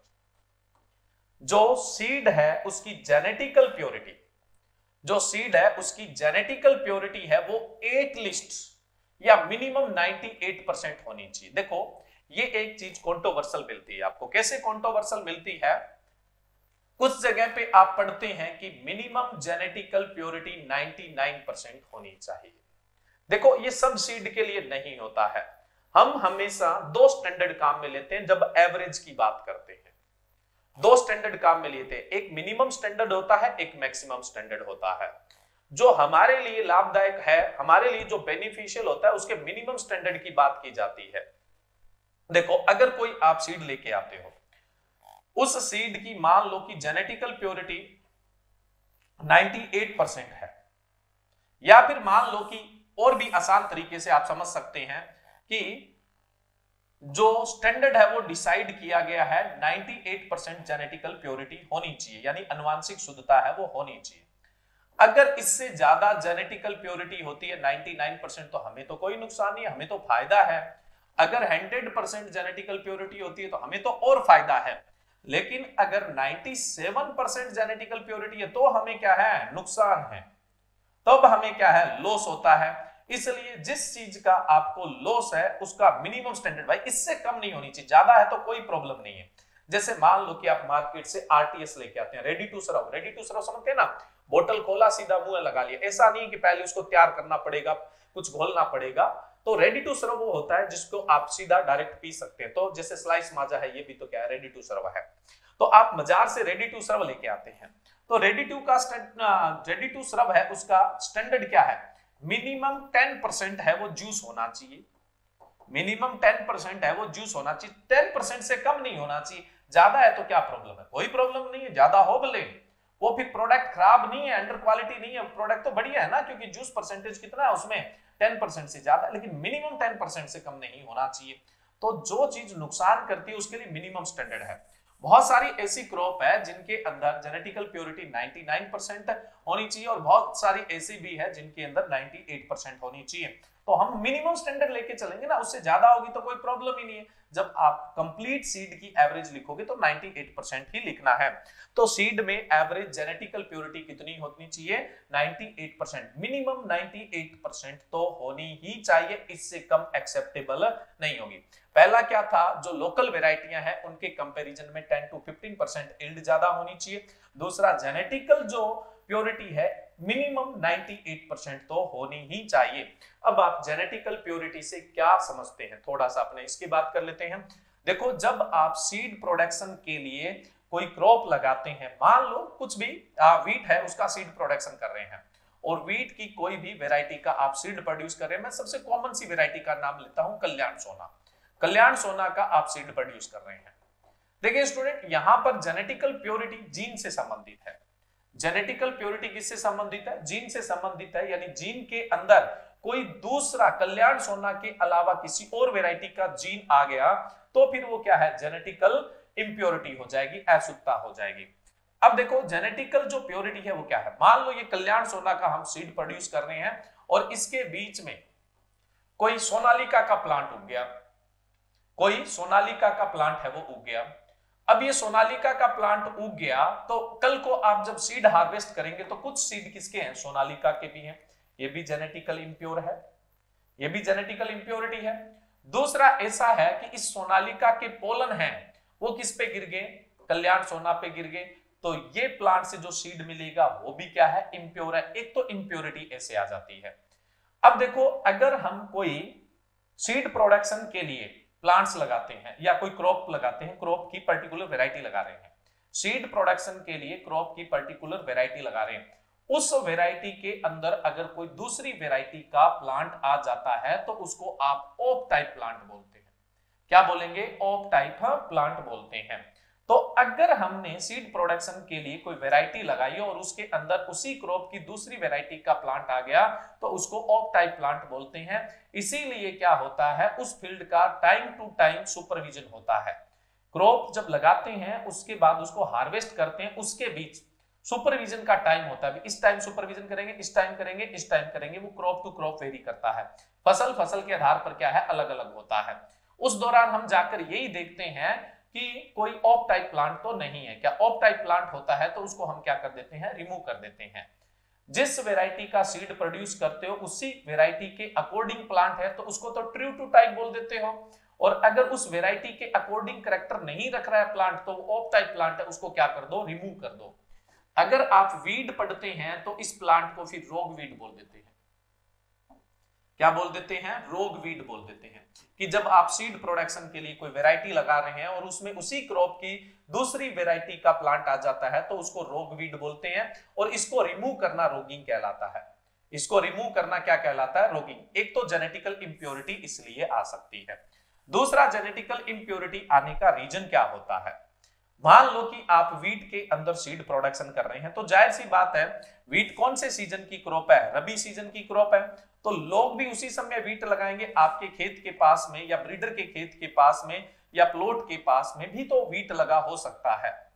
जो सीड है उसकी जेनेटिकल प्योरिटी, जो सीड है उसकी जेनेटिकल प्योरिटी है वो एटलीस्ट या मिनिमम 98% होनी चाहिए। देखो, ये एक चीज कंट्रोवर्शियल मिलती है आपको। कैसे कंट्रोवर्शियल मिलती है, कुछ जगह पे आप पढ़ते हैं कि मिनिमम जेनेटिकल प्योरिटी 99% होनी चाहिए। देखो, ये सब सीड के लिए नहीं होता है। हम हमेशा दो स्टैंडर्ड काम में लेते हैं जब एवरेज की बात करते हैं। दो स्टैंडर्ड काम में लेते हैं, एक मिनिमम स्टैंडर्ड होता है, एक मैक्सिमम स्टैंडर्ड होता है। जो हमारे लिए लाभदायक है, हमारे लिए जो बेनिफिशियल होता है, उसके मिनिमम स्टैंडर्ड की बात की जाती है। देखो, अगर कोई आप सीड लेके आते हो, उस सीड की मान लो कि जेनेटिकल प्योरिटी 98% है, या फिर मान लो कि और भी आसान तरीके से आप समझ सकते हैं कि जो स्टैंडर्ड है वो डिसाइड किया गया है 98% जेनेटिकल प्योरिटी होनी चाहिए, यानी अनुवांशिक शुद्धता है वो होनी चाहिए। अगर इससे ज्यादा जेनेटिकल प्योरिटी होती है 99% तो हमें तो कोई नुकसान नहीं है, हमें तो फायदा है। अगर 100% जेनेटिकल प्योरिटी होती है तो हमें तो और फायदा है। लेकिन अगर 97% जेनेटिकल प्योरिटी है तो हमें क्या है, नुकसान है, तब हमें क्या है, लॉस होता है। इसलिए जिस चीज का आपको लॉस है उसका मिनिमम स्टैंडर्ड भाई इससे कम नहीं होनी चाहिए, ज्यादा है तो कोई प्रॉब्लम नहीं है। जैसे मान लो कि आप मार्केट से आरटीएस लेके आते हैं, ready to serve. Ready to serve समझते हैं ना, बोतल खोला सीधा मुंह में लगा लिया। ऐसा नहीं कि पहले उसको तैयार करना पड़ेगा, कुछ घोलना पड़ेगा। तो रेडी टू सर्व वो होता है जिसको आप सीधा डायरेक्ट पी सकते हैं। तो जैसे स्लाइस माजा है, ये भी तो क्या है, रेडी टू सर्व है। तो आप बाजार से रेडी टू सर्व लेके आते हैं, तो रेडी टू सर्व है, उसका स्टैंडर्ड क्या है, मिनिमम 10% है वो जूस होना चाहिए। मिनिमम 10% है वो जूस होना चाहिए, 10% से कम नहीं होना चाहिए। ज्यादा है तो क्या प्रॉब्लम है, कोई प्रॉब्लम नहीं है, ज्यादा हो भले, वो फिर प्रोडक्ट खराब नहीं है, अंडर क्वालिटी नहीं है, प्रोडक्ट तो बढ़िया है ना, क्योंकि जूस परसेंटेज कितना है उसमें 10% से ज्यादा, लेकिन मिनिमम 10% से कम नहीं होना चाहिए। तो जो चीज नुकसान करती है उसके लिए मिनिमम स्टैंडर्ड है। बहुत सारी ऐसी क्रॉप है जिनके अंदर जेनेटिकल प्योरिटी 99% होनी चाहिए, और बहुत सारी ऐसी भी है जिनके अंदर 98% होनी चाहिए। तो हम मिनिमम स्टैंडर्ड लेके चलेंगे ना, उससे ज्यादा होगी तो कोई प्रॉब्लम ही नहीं है। जब आप कंप्लीट सीड की एवरेज लिखोगे तो 98% ही लिखना है। तो सीड में एवरेज जेनेटिकल प्योरिटी कितनी होनी चाहिए, 98%, मिनिमम 98% तो होनी ही चाहिए, इससे कम एक्सेप्टेबल नहीं होगी। पहला क्या था, जो लोकल वेराइटियां हैं उनके कंपैरिजन में 10 to 15% यील्ड ज्यादा होनी चाहिए। दूसरा, जेनेटिकल जो प्योरिटी है मिनिमम 98% तो होनी ही चाहिए। अब आप जेनेटिकल प्योरिटी से क्या समझते हैं, थोड़ा सा अपने इसकी बात कर लेते हैं। देखो, जब आप सीड प्रोडक्शन के लिए कोई क्रॉप लगाते हैं, मान लो कुछ भी वीट है उसका सीड प्रोडक्शन कर रहे हैं, और वीट की कोई भी वेराइटी का आप सीड प्रोड्यूस कर रहे हैं। मैं सबसे कॉमन सी वेराइटी का नाम लेता हूं, कल्याण सोना। कल्याण सोना का आप सीड प्रोड्यूस कर रहे हैं। देखिए स्टूडेंट, यहां पर जेनेटिकल प्योरिटी जीन से संबंधित है। जेनेटिकल प्योरिटी किससे संबंधित है, जीन से संबंधित है। यानी जीन के अंदर कोई दूसरा कल्याण सोना के अलावा किसी और वेराइटी का जीन आ गया तो फिर वो क्या है, जेनेटिकल इंप्योरिटी हो जाएगी, अशुद्धता हो जाएगी। अब देखो, जेनेटिकल जो प्योरिटी है वो क्या है, मान लो ये कल्याण सोना का हम सीड प्रोड्यूस कर रहे हैं और इसके बीच में कोई सोनालिका का प्लांट उग गया, कोई सोनालिका का प्लांट है वो उग गया। अब ये सोनालिका का प्लांट उग गया तो कल को आप जब सीड हार्वेस्ट करेंगे तो कुछ सीड किसके हैं, सोनालिका के भी हैं, ये भी जेनेटिकल इंप्योर है, ये भी जेनेटिकल इंप्योरिटी है। दूसरा ऐसा है कि इस सोनालिका के पोलन हैं वो किस पे गिर गए, कल्याण सोना पे गिर गए, तो ये प्लांट से जो सीड मिलेगा वो भी क्या है, इंप्योर है। एक तो इंप्योरिटी ऐसे आ जाती है। अब देखो, अगर हम कोई सीड प्रोडक्शन के लिए प्लांट्स लगाते हैं या कोई क्रॉप लगाते हैं, क्रॉप की पर्टिकुलर वेराइटी लगा रहे हैं, सीड प्रोडक्शन के लिए क्रॉप की पर्टिकुलर वेराइटी लगा रहे हैं, उस वेराइटी के अंदर अगर कोई दूसरी वेराइटी का प्लांट आ जाता है तो उसको आप ऑफ टाइप प्लांट बोलते हैं। क्या बोलेंगे, ऑफ टाइप प्लांट बोलते हैं। तो अगर हमने सीड प्रोडक्शन के लिए कोई वेराइटी लगाई और उसके अंदर उसी क्रॉप की दूसरी वेराइटी का प्लांट आ गया तो उसको ऑफ टाइप प्लांट बोलते हैं। इसीलिए क्या होता है, उस फील्ड का टाइम टू टाइम सुपरविजन होता है। क्रॉप जब लगाते हैं उसके बाद उसको हार्वेस्ट करते हैं, उसके बीच सुपरविजन का टाइम होता है। इस टाइम सुपरविजन करेंगे, इस टाइम करेंगे, इस टाइम करेंगे, वो क्रॉप टू क्रॉप वेरी करता है, फसल के आधार पर क्या है, अलग अलग होता है। उस दौरान हम जाकर यही देखते हैं कि कोई ऑफ टाइप प्लांट तो नहीं है। क्या ऑफ टाइप प्लांट होता है तो उसको हम क्या कर देते हैं, रिमूव कर देते हैं। जिस वेराइटी का सीड प्रोड्यूस करते हो उसी वेराइटी के अकॉर्डिंग प्लांट है तो उसको तो ट्रू टू टाइप बोल देते हो, और अगर उस वेराइटी के अकॉर्डिंग कैरेक्टर नहीं रख रहा है प्लांट तो ऑफ टाइप प्लांट है, उसको क्या कर दो, रिमूव कर दो। अगर आप वीड पढ़ते हैं तो इस प्लांट को फिर रोग वीड बोल देते हैं। क्या बोल देते हैं, रोग वीड बोल देते हैं। कि जब आप सीड प्रोडक्शन के लिए कोई वेराइटी लगा रहे हैं और उसमें उसी क्रॉप की दूसरी वेराइटी का प्लांट आ जाता है तो उसको रोग वीड बोलते हैं, और इसको रिमूव करना रोगिंग कहलाता है। इसको रिमूव करना क्या कहलाता है, रोगिंग। एक तो जेनेटिकल इंप्योरिटी इसलिए आ सकती है। दूसरा, जेनेटिकल इंप्योरिटी आने का रीजन क्या होता है। मान लो कि आप वीट के अंदर सीड प्रोडक्शन कर रहे हैं तो जाहिर सी बात है, वीट कौन से सीजन की क्रॉप है, रबी सीजन की क्रॉप है, तो लोग भी उसी समय वीट लगाएंगे। आपके खेत के पास में या ब्रीडर के खेत के पास में या प्लॉट के पास में भी तो वीट लगा हो सकता है।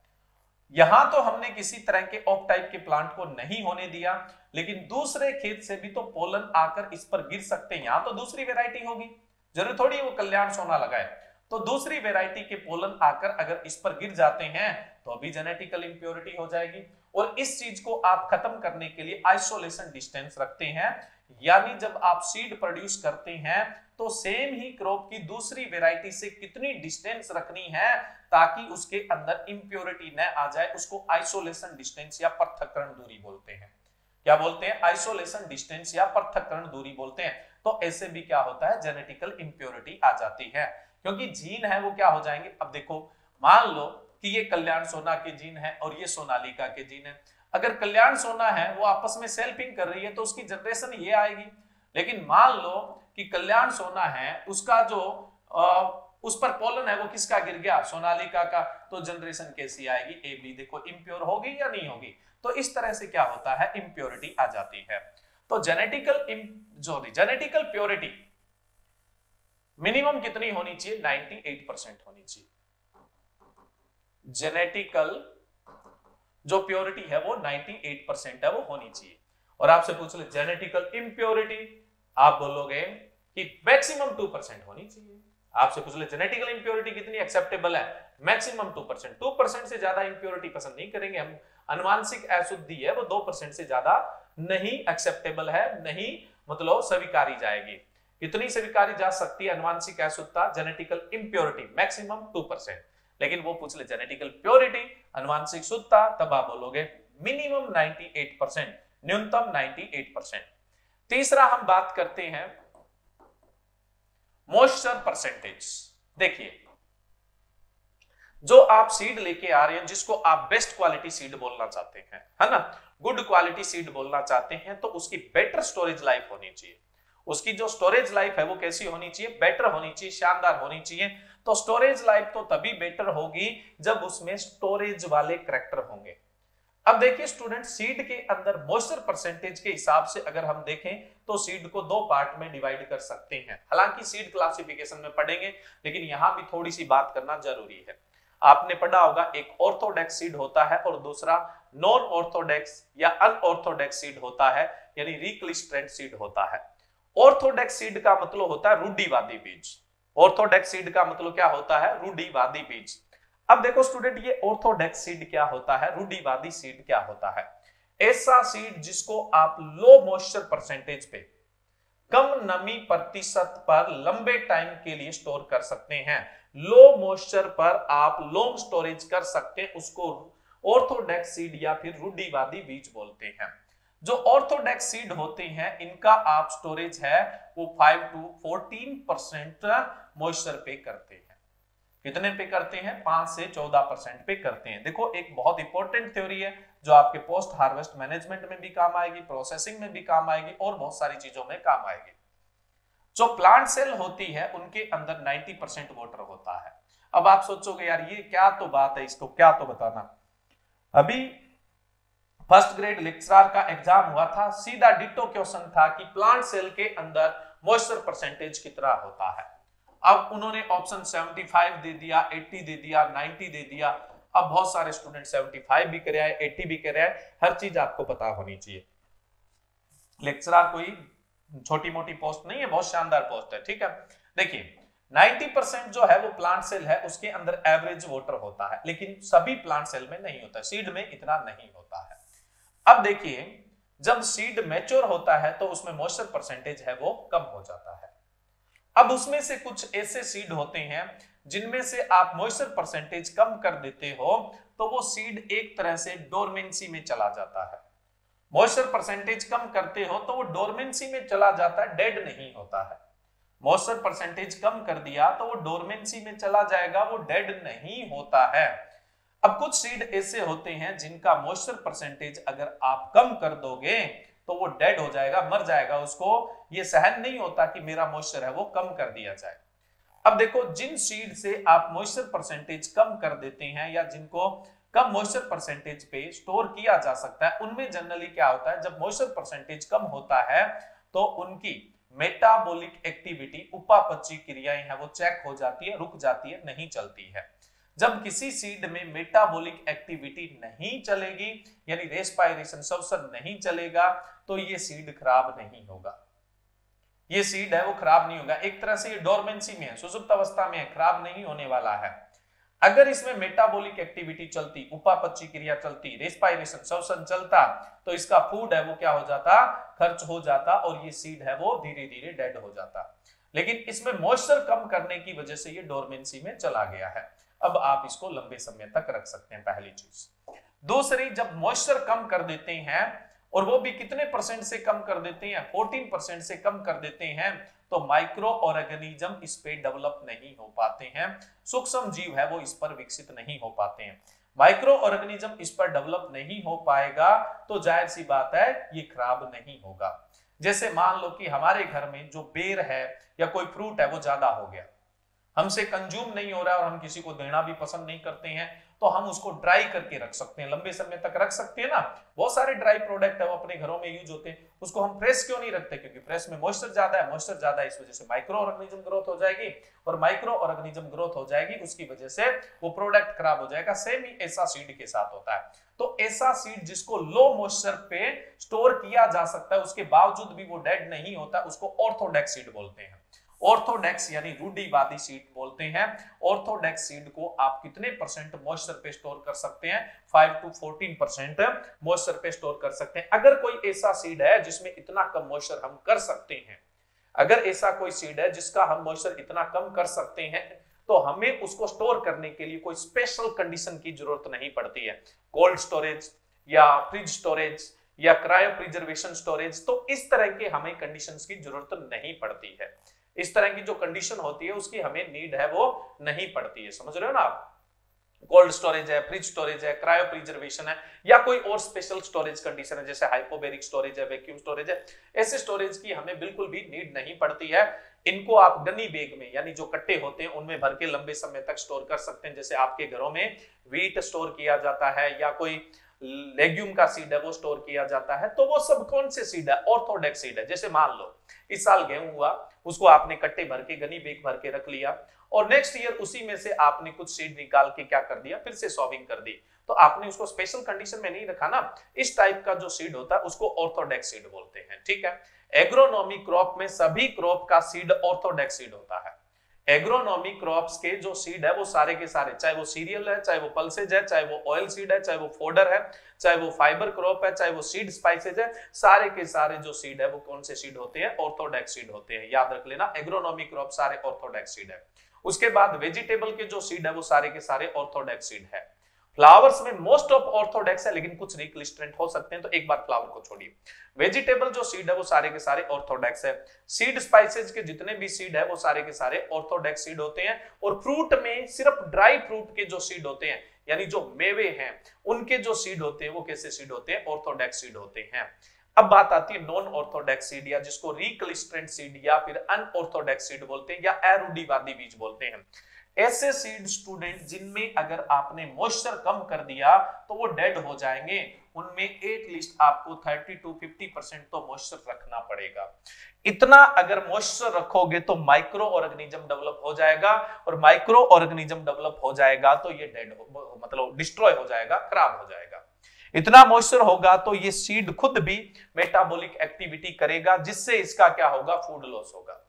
यहां तो हमने किसी तरह के ऑफ टाइप के प्लांट को नहीं होने दिया, लेकिन दूसरे खेत से भी तो पोलन आकर इस पर गिर सकते हैं। यहां तो दूसरी वेराइटी होगी, जरूर थोड़ी वो कल्याण सोना लगाए, तो दूसरी वेराइटी के पोलन आकर अगर इस पर गिर जाते हैं तो अभी जेनेटिकल इंप्योरिटी हो जाएगी। और इस चीज को आप खत्म करने के लिए आइसोलेशन डिस्टेंस रखते हैं, यानी जब आप सीड प्रोड्यूस करते हैं तो सेम ही क्रॉप की दूसरी वेराइटी से कितनी डिस्टेंस रखनी है ताकि उसके अंदर इंप्योरिटी न आ जाए, उसको आइसोलेशन डिस्टेंस या पृथक्करण दूरी बोलते हैं। क्या बोलते हैं? आइसोलेशन डिस्टेंस या पृथक्करण दूरी बोलते हैं। तो ऐसे भी क्या होता है, जेनेटिकल इंप्योरिटी आ जाती है, क्योंकि जीन है वो क्या हो जाएंगे। अब देखो, मान लो कि ये कल्याण सोना के जीन है और ये सोनालिका के जीन है। अगर कल्याण सोना है वो आपस में सेल्फिंग कर रही है तो उसकी जनरेशन ये आएगी, लेकिन मान लो कि कल्याण सोना है, उसका जो उस पर पोलन है वो किसका गिर गया, सोनालिका का, तो जनरेशन कैसी आएगी, ए बी। देखो इंप्योर होगी या नहीं होगी। तो इस तरह से क्या होता है, इंप्योरिटी आ जाती है। तो जेनेटिकल प्योरिटी मिनिमम कितनी होनी चाहिए, 98% होनी चाहिए। जेनेटिकल जो प्योरिटी है वो 98% है, वो होनी चाहिए। और आपसे पूछ ले जेनेटिकल इंप्योरिटी, आप बोलोगे कि मैक्सिमम 2% होनी चाहिए। आपसे पूछ ले जेनेटिकल इंप्योरिटी कितनी एक्सेप्टेबल है, मैक्सिमम 2%। 2% से ज्यादा इंप्योरिटी पसंद नहीं करेंगे हम। अनुवांशिक अशुद्धि है वो 2% से ज्यादा नहीं एक्सेप्टेबल है, नहीं मतलब स्वीकारी जाएगी। कितनी स्वीकारी जा सकती है अनुवांशिक अशुद्धता, जेनेटिकल इंप्योरिटी मैक्सिमम 2%। लेकिन वो पूछ ले जेनेटिकल प्योरिटी, अनुवांशिक शुद्धता, तब आप बोलोगे मिनिमम 98%, न्यूनतम 98%। तीसरा हम बात करते हैं मॉइस्चर परसेंटेज। देखिए, जो आप सीड लेके आ रहे हैं, जिसको आप बेस्ट क्वालिटी सीड बोलना चाहते हैं, है ना, गुड क्वालिटी सीड बोलना चाहते हैं, तो उसकी बेटर स्टोरेज लाइफ होनी चाहिए। उसकी जो स्टोरेज लाइफ है वो कैसी होनी चाहिए, बेटर होनी चाहिए, शानदार होनी चाहिए। तो स्टोरेज लाइफ तो तभी बेटर होगी जब उसमें स्टोरेज वाले करैक्टर होंगे। अब देखिए स्टूडेंट, सीड के अंदर मॉइस्चर परसेंटेज के हिसाब से अगर हम देखें तो सीड को 2 पार्ट में डिवाइड कर सकते हैं। हालांकि सीड क्लासिफिकेशन में पढ़ेंगे, लेकिन यहां भी थोड़ी सी बात करना जरूरी है। आपने पढ़ा होगा एक ऑर्थोडॉक्स सीड होता है और दूसरा नॉन ऑर्थोडॉक्स या अनऑर्थोडॉक्स सीड होता है, यानी रिकलिस्ट्रेंट सीड होता है। ऑर्थोडॉक्स सीड का मतलब होता है रूढ़िवादी बीज। ऑर्थोडॉक्स सीड का मतलब क्या होता है, रूढ़िवादी बीज। अब देखो स्टूडेंट, ये ऑर्थोडॉक्स सीड क्या होता है, रूढ़िवादी सीड क्या होता है। ऐसा सीड जिसको आप लो मॉइस्चर परसेंटेज पे, कम नमी प्रतिशत पर लंबे टाइम के लिए स्टोर कर सकते हैं। लो मॉइस्चर पर आप लॉन्ग स्टोरेज कर सकते हैं, उसको ऑर्थोडॉक्स सीड या फिर रूढ़िवादी बीज बोलते हैं। जो ऑर्थोडॉक्स सीड होते हैं, इनका आप स्टोरेज है वो 5 to 14% मॉइस्चर पे करते हैं। कितने पे करते हैं, 5 से 14% पे करते हैं। देखो, एक बहुत इंपॉर्टेंट थ्योरी है जो आपके पोस्ट हार्वेस्ट मैनेजमेंट में भी काम आएगी, प्रोसेसिंग में भी काम आएगी और बहुत सारी चीजों में काम आएगी। जो प्लांट सेल होती है उनके अंदर 90% वाटर होता है। अब आप सोचोगे यार ये क्या तो बात है, इसको क्या तो बताना। अभी फर्स्ट ग्रेड लेक्चरर का एग्जाम हुआ था, सीधा डिटो क्वेश्चन था कि प्लांट सेल के अंदर मॉइस्चर परसेंटेज कितना होता है। अब उन्होंने ऑप्शन 75 दे दिया, 80 दे दिया, 90 दे दिया। अब बहुत सारे स्टूडेंट 75 भी करे हैं, 80 भी करे हैं। हर चीज आपको पता होनी चाहिए। लेक्चरर कोई छोटी मोटी पोस्ट नहीं है, बहुत शानदार पोस्ट है, ठीक है। देखिए 90% जो है वो प्लांट सेल है, उसके अंदर एवरेज वाटर होता है, लेकिन सभी प्लांट सेल में नहीं होता, सीड में इतना नहीं होता है। अब देखिए, जब सीड मैच्योर होता है तो उसमें मॉइस्चर परसेंटेज है वो कम हो जाता है। अब उसमें से कुछ ऐसे सीड होते हैं जिनमें से आप मॉइस्चर परसेंटेज कम कर देते हो तो वो सीड एक तरह से डोरमेंसी में चला जाता है। मॉइस्चर परसेंटेज कम करते हो तो वो डोरमेंसी में चला जाता है, डेड नहीं होता है। मॉइस्चर परसेंटेज कम कर दिया तो वो डोरमेंसी में चला जाएगा, वो डेड नहीं होता है। अब कुछ सीड ऐसे होते हैं जिनका मॉइस्चर परसेंटेज अगर आप कम कर दोगे तो वो डेड हो जाएगा, मर जाएगा, उसको ये सहन नहीं होता कि मेरा मॉइस्चर है वो कम कर दिया जाए। अब देखो, जिन सीड से आप मॉइस्चर परसेंटेज कम कर देते हैं या जिनको कम मॉइस्चर परसेंटेज पे स्टोर किया जा सकता है, उनमें जनरली क्या होता है, जब मॉइस्चर परसेंटेज कम होता है तो उनकी मेटाबॉलिक एक्टिविटी, उपापचयी क्रियाएं हैं वो चेक हो जाती है, रुक जाती है, नहीं चलती है। जब किसी सीड में मेटाबॉलिक एक्टिविटी नहीं चलेगी, यानी रेस्पिरेशन, श्वसन नहीं चलेगा, तो ये सीड खराब नहीं होगा। ये सीड है वो खराब नहीं होगा। एक तरह से ये डोरमेंसी में है, सुषुप्त अवस्था में है, खराब नहीं होने वाला है। अगर इसमें मेटाबॉलिक एक्टिविटी चलती, उपापचयी क्रिया चलती, रेस्पिरेशन, श्वसन चलता, तो इसका फूड है वो क्या हो जाता, खर्च हो जाता और ये सीड है वो धीरे धीरे डेड हो जाता। लेकिन इसमें मॉइस्चर कम करने की वजह से ये डोरमेंसी में चला गया है। अब आप इसको लंबे समय तक रख सकते हैं, पहली चीज। दूसरी, जब मॉइस्चर कम कर देते हैं, और वो भी कितने परसेंट से कम कर देते हैं, 14% से कम कर देते हैं, तो माइक्रो ऑर्गेनिज्म इस पे डेवलप नहीं हो पाते हैं, सूक्ष्म जीव है वो इस पर विकसित नहीं हो पाते हैं। माइक्रो ऑर्गेनिज्म इस पर डेवलप नहीं हो पाएगा तो जाहिर सी बात है ये खराब नहीं होगा। जैसे मान लो कि हमारे घर में जो बेर है या कोई फ्रूट है वो ज्यादा हो गया, हमसे कंज्यूम नहीं हो रहा है और हम किसी को देना भी पसंद नहीं करते हैं, तो हम उसको ड्राई करके रख सकते हैं, लंबे समय तक रख सकते हैं ना। बहुत सारे ड्राई प्रोडक्ट है वो अपने घरों में यूज होते हैं, उसको हम फ्रेश क्यों नहीं रखते, क्योंकि फ्रेश में मॉइस्चर ज्यादा है, मॉइस्चर ज्यादा है, इस वजह से माइक्रो ऑर्गेनिज्म ग्रोथ हो जाएगी, और माइक्रो ऑर्गेनिज्म ग्रोथ हो जाएगी, उसकी वजह से वो प्रोडक्ट खराब हो जाएगा। सेम ही ऐसा सीड के साथ होता है। तो ऐसा सीड जिसको लो मॉइस्चर पे स्टोर किया जा सकता है, उसके बावजूद भी वो डेड नहीं होता, उसको ऑर्थोडॉक्स सीड बोलते हैं। ऑर्थोडॉक्स यानी रूढ़िवादी सीड बोलते हैं। ऑर्थोडॉक्स सीड को आप कितने परसेंट मॉइस्चर पे स्टोर कर सकते हैं, 5 to 14% मॉइस्चर पे स्टोर कर सकते हैं। अगर कोई ऐसा सीड है जिसमें इतना कम मॉइस्चर हम कर सकते हैं, अगर ऐसा कोई सीड है जिसका हम मॉइस्चर इतना कम कर सकते हैं, तो हमें उसको स्टोर करने के लिए कोई स्पेशल कंडीशन की जरूरत नहीं पड़ती है, कोल्ड स्टोरेज या फ्रिज स्टोरेज या क्रायो प्रिजर्वेशन स्टोरेज, तो इस तरह के हमें कंडीशंस की जरूरत नहीं पड़ती है। इस तरह की जो कंडीशन होती है उसकी हमें नीड है वो नहीं पड़ती है, समझ रहे हो ना आप। कोल्ड स्टोरेज है, फ्रिज स्टोरेज है, क्रायो प्रिजर्वेशन है, या कोई और स्पेशल स्टोरेज कंडीशन है जैसे हाइपोबेरिक स्टोरेज है, वैक्यूम स्टोरेज है, ऐसे स्टोरेज की हमें बिल्कुल भी नीड नहीं पड़ती है। इनको आप गनी बैग में, यानी जो कट्टे होते हैं उनमें भर के लंबे समय तक स्टोर कर सकते हैं। जैसे आपके घरों में व्हीट स्टोर किया जाता है या कोई लेग्यूम का सीड है वो स्टोर किया जाता है, तो वो सब कौन से सीड है, ऑर्थोडॉक्स सीड है। जैसे मान लो इस साल गेहूं हुआ, उसको आपने कट्टे भर के, गनी बैग भर के रख लिया, और नेक्स्ट ईयर उसी में से आपने कुछ सीड निकाल के क्या कर दिया, फिर से सॉविंग कर दी, तो आपने उसको स्पेशल कंडीशन में नहीं रखा ना। इस टाइप का जो सीड होता है उसको ऑर्थोडॉक्स सीड बोलते हैं, ठीक है। एग्रोनॉमी क्रॉप में सभी क्रॉप का सीड ऑर्थोडॉक्स सीड होता है। एग्रोनॉमी क्रॉप्स के जो सीड है वो सारे के सारे, चाहे वो सीरियल है, चाहे वो पल्सेज है, चाहे वो ऑयल सीड है, चाहे वो फोडर है, चाहे वो फाइबर क्रॉप है, चाहे वो सीड स्पाइसेज है, सारे के सारे जो सीड है वो कौन से सीड होते हैं, ऑर्थोडॉक्स सीड होते हैं। याद रख लेना, एग्रोनॉमी क्रॉप सारे ऑर्थोडॉक्स सीड है। उसके बाद वेजिटेबल के जो सीड है वो सारे के सारे ऑर्थोडॉक्स सीड है। फ्लावर्स में मोस्ट ऑफ ऑर्थोडॉक्स है, लेकिन कुछ रिक्लिस्टेंट हो सकते हैं, तो एक बार फ्लावर को छोड़िए। वेजिटेबल जो सीड है वो सारे के सारे ऑर्थोडॉक्स है। सीड स्पाइसेज के जितने भी सीड है वो सारे के सारे ऑर्थोडॉक्स सीड होते हैं। और फ्रूट में सिर्फ ड्राई फ्रूट के जो सीड होते हैं, यानी जो मेवे हैं, उनके जो सीड होते हैं वो कैसे सीड होते हैं, ऑर्थोडॉक्स सीड होते हैं। अब बात आती है नॉन ऑर्थोडॉक्स सीड, या जिसको रिक्लिस्टेंट सीड या फिर अनऑर्थोडॉक्स सीड बोलते हैं, या अरूढ़िवादी बीज बोलते हैं। ऐसे सीड स्टूडेंट जिनमें अगर आपने मॉइस्चर कम कर दिया तो वो डेड हो जाएंगे, उनमें एटलीस्ट आपको 30 to 50% तो मॉइस्चर रखना पड़ेगा। इतना अगर मॉइस्चर रखोगे तो माइक्रो ऑर्गेनिज्म डेवलप हो जाएगा, और माइक्रो ऑर्गेनिज्म डेवलप हो जाएगा तो ये डेड मतलब डिस्ट्रॉय हो जाएगा, खराब हो जाएगा। इतना मॉइस्चर होगा तो ये सीड खुद भी मेटाबॉलिक एक्टिविटी करेगा, जिससे इसका क्या होगा, फूड लॉस होगा,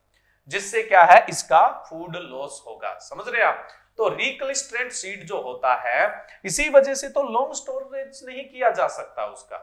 जिससे क्या है, इसका फूड लॉस होगा। समझ रहे आप। तो रिक्लिस्टेंट सीड जो होता है, इसी वजह से तो लॉन्ग स्टोरेज नहीं किया जा सकता उसका।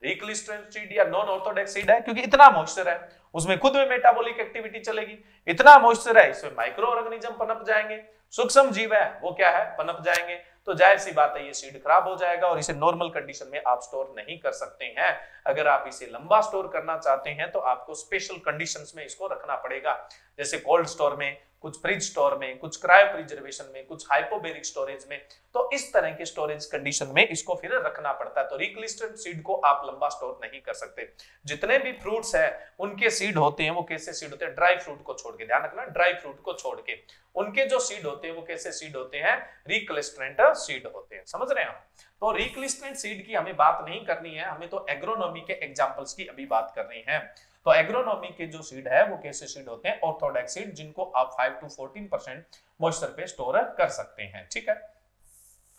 रिक्लिस्टेंट सीड या नॉन ऑर्थोडॉक्स सीड है क्योंकि इतना मॉइस्चर है, उसमें खुद में मेटाबॉलिक एक्टिविटी चलेगी, इतना मॉइस्चर है, इसमें माइक्रो ऑर्गेनिज्म पनप जाएंगे, सूक्ष्म जीव है वो क्या है, पनप जाएंगे, तो जाहिर सी बात है ये सीड खराब हो जाएगा और इसे नॉर्मल कंडीशन में आप स्टोर नहीं कर सकते हैं। अगर आप इसे लंबा स्टोर करना चाहते हैं तो आपको स्पेशल कंडीशंस में इसको रखना पड़ेगा, जैसे कोल्ड स्टोर में, कुछ फ्रिज स्टोर में, कुछ क्रायो प्रिजर्वेशन में, कुछ हाइपोबेरिक स्टोरेज में। तो इस तरह के स्टोरेज कंडीशन में इसको फिर रखना पड़ता है। तो रिक्लिस्टेंट सीड को आप लंबा स्टोर नहीं कर सकते। जितने भी फ्रूट्स हैं उनके सीड होते हैं वो कैसे सीड होते हैं, ड्राई फ्रूट को छोड़ के, ध्यान रखना, ड्राई फ्रूट को छोड़ के उनके जो सीड होते हैं वो कैसे सीड होते हैं, रिक्लिस्टेंट सीड होते हैं। समझ रहे हैं। तो रिक्लिस्टेंट सीड की हमें बात नहीं करनी है, हमें तो एग्रोनॉमी के एग्जांपल्स की अभी बात करनी है। तो एग्रोनॉमी के जो सीड है वो कैसे सीड होते हैं, ऑर्थोडॉक्स सीड, जिनको आप 5 to 14% मॉइस्चर पे स्टोर कर सकते हैं। ठीक है,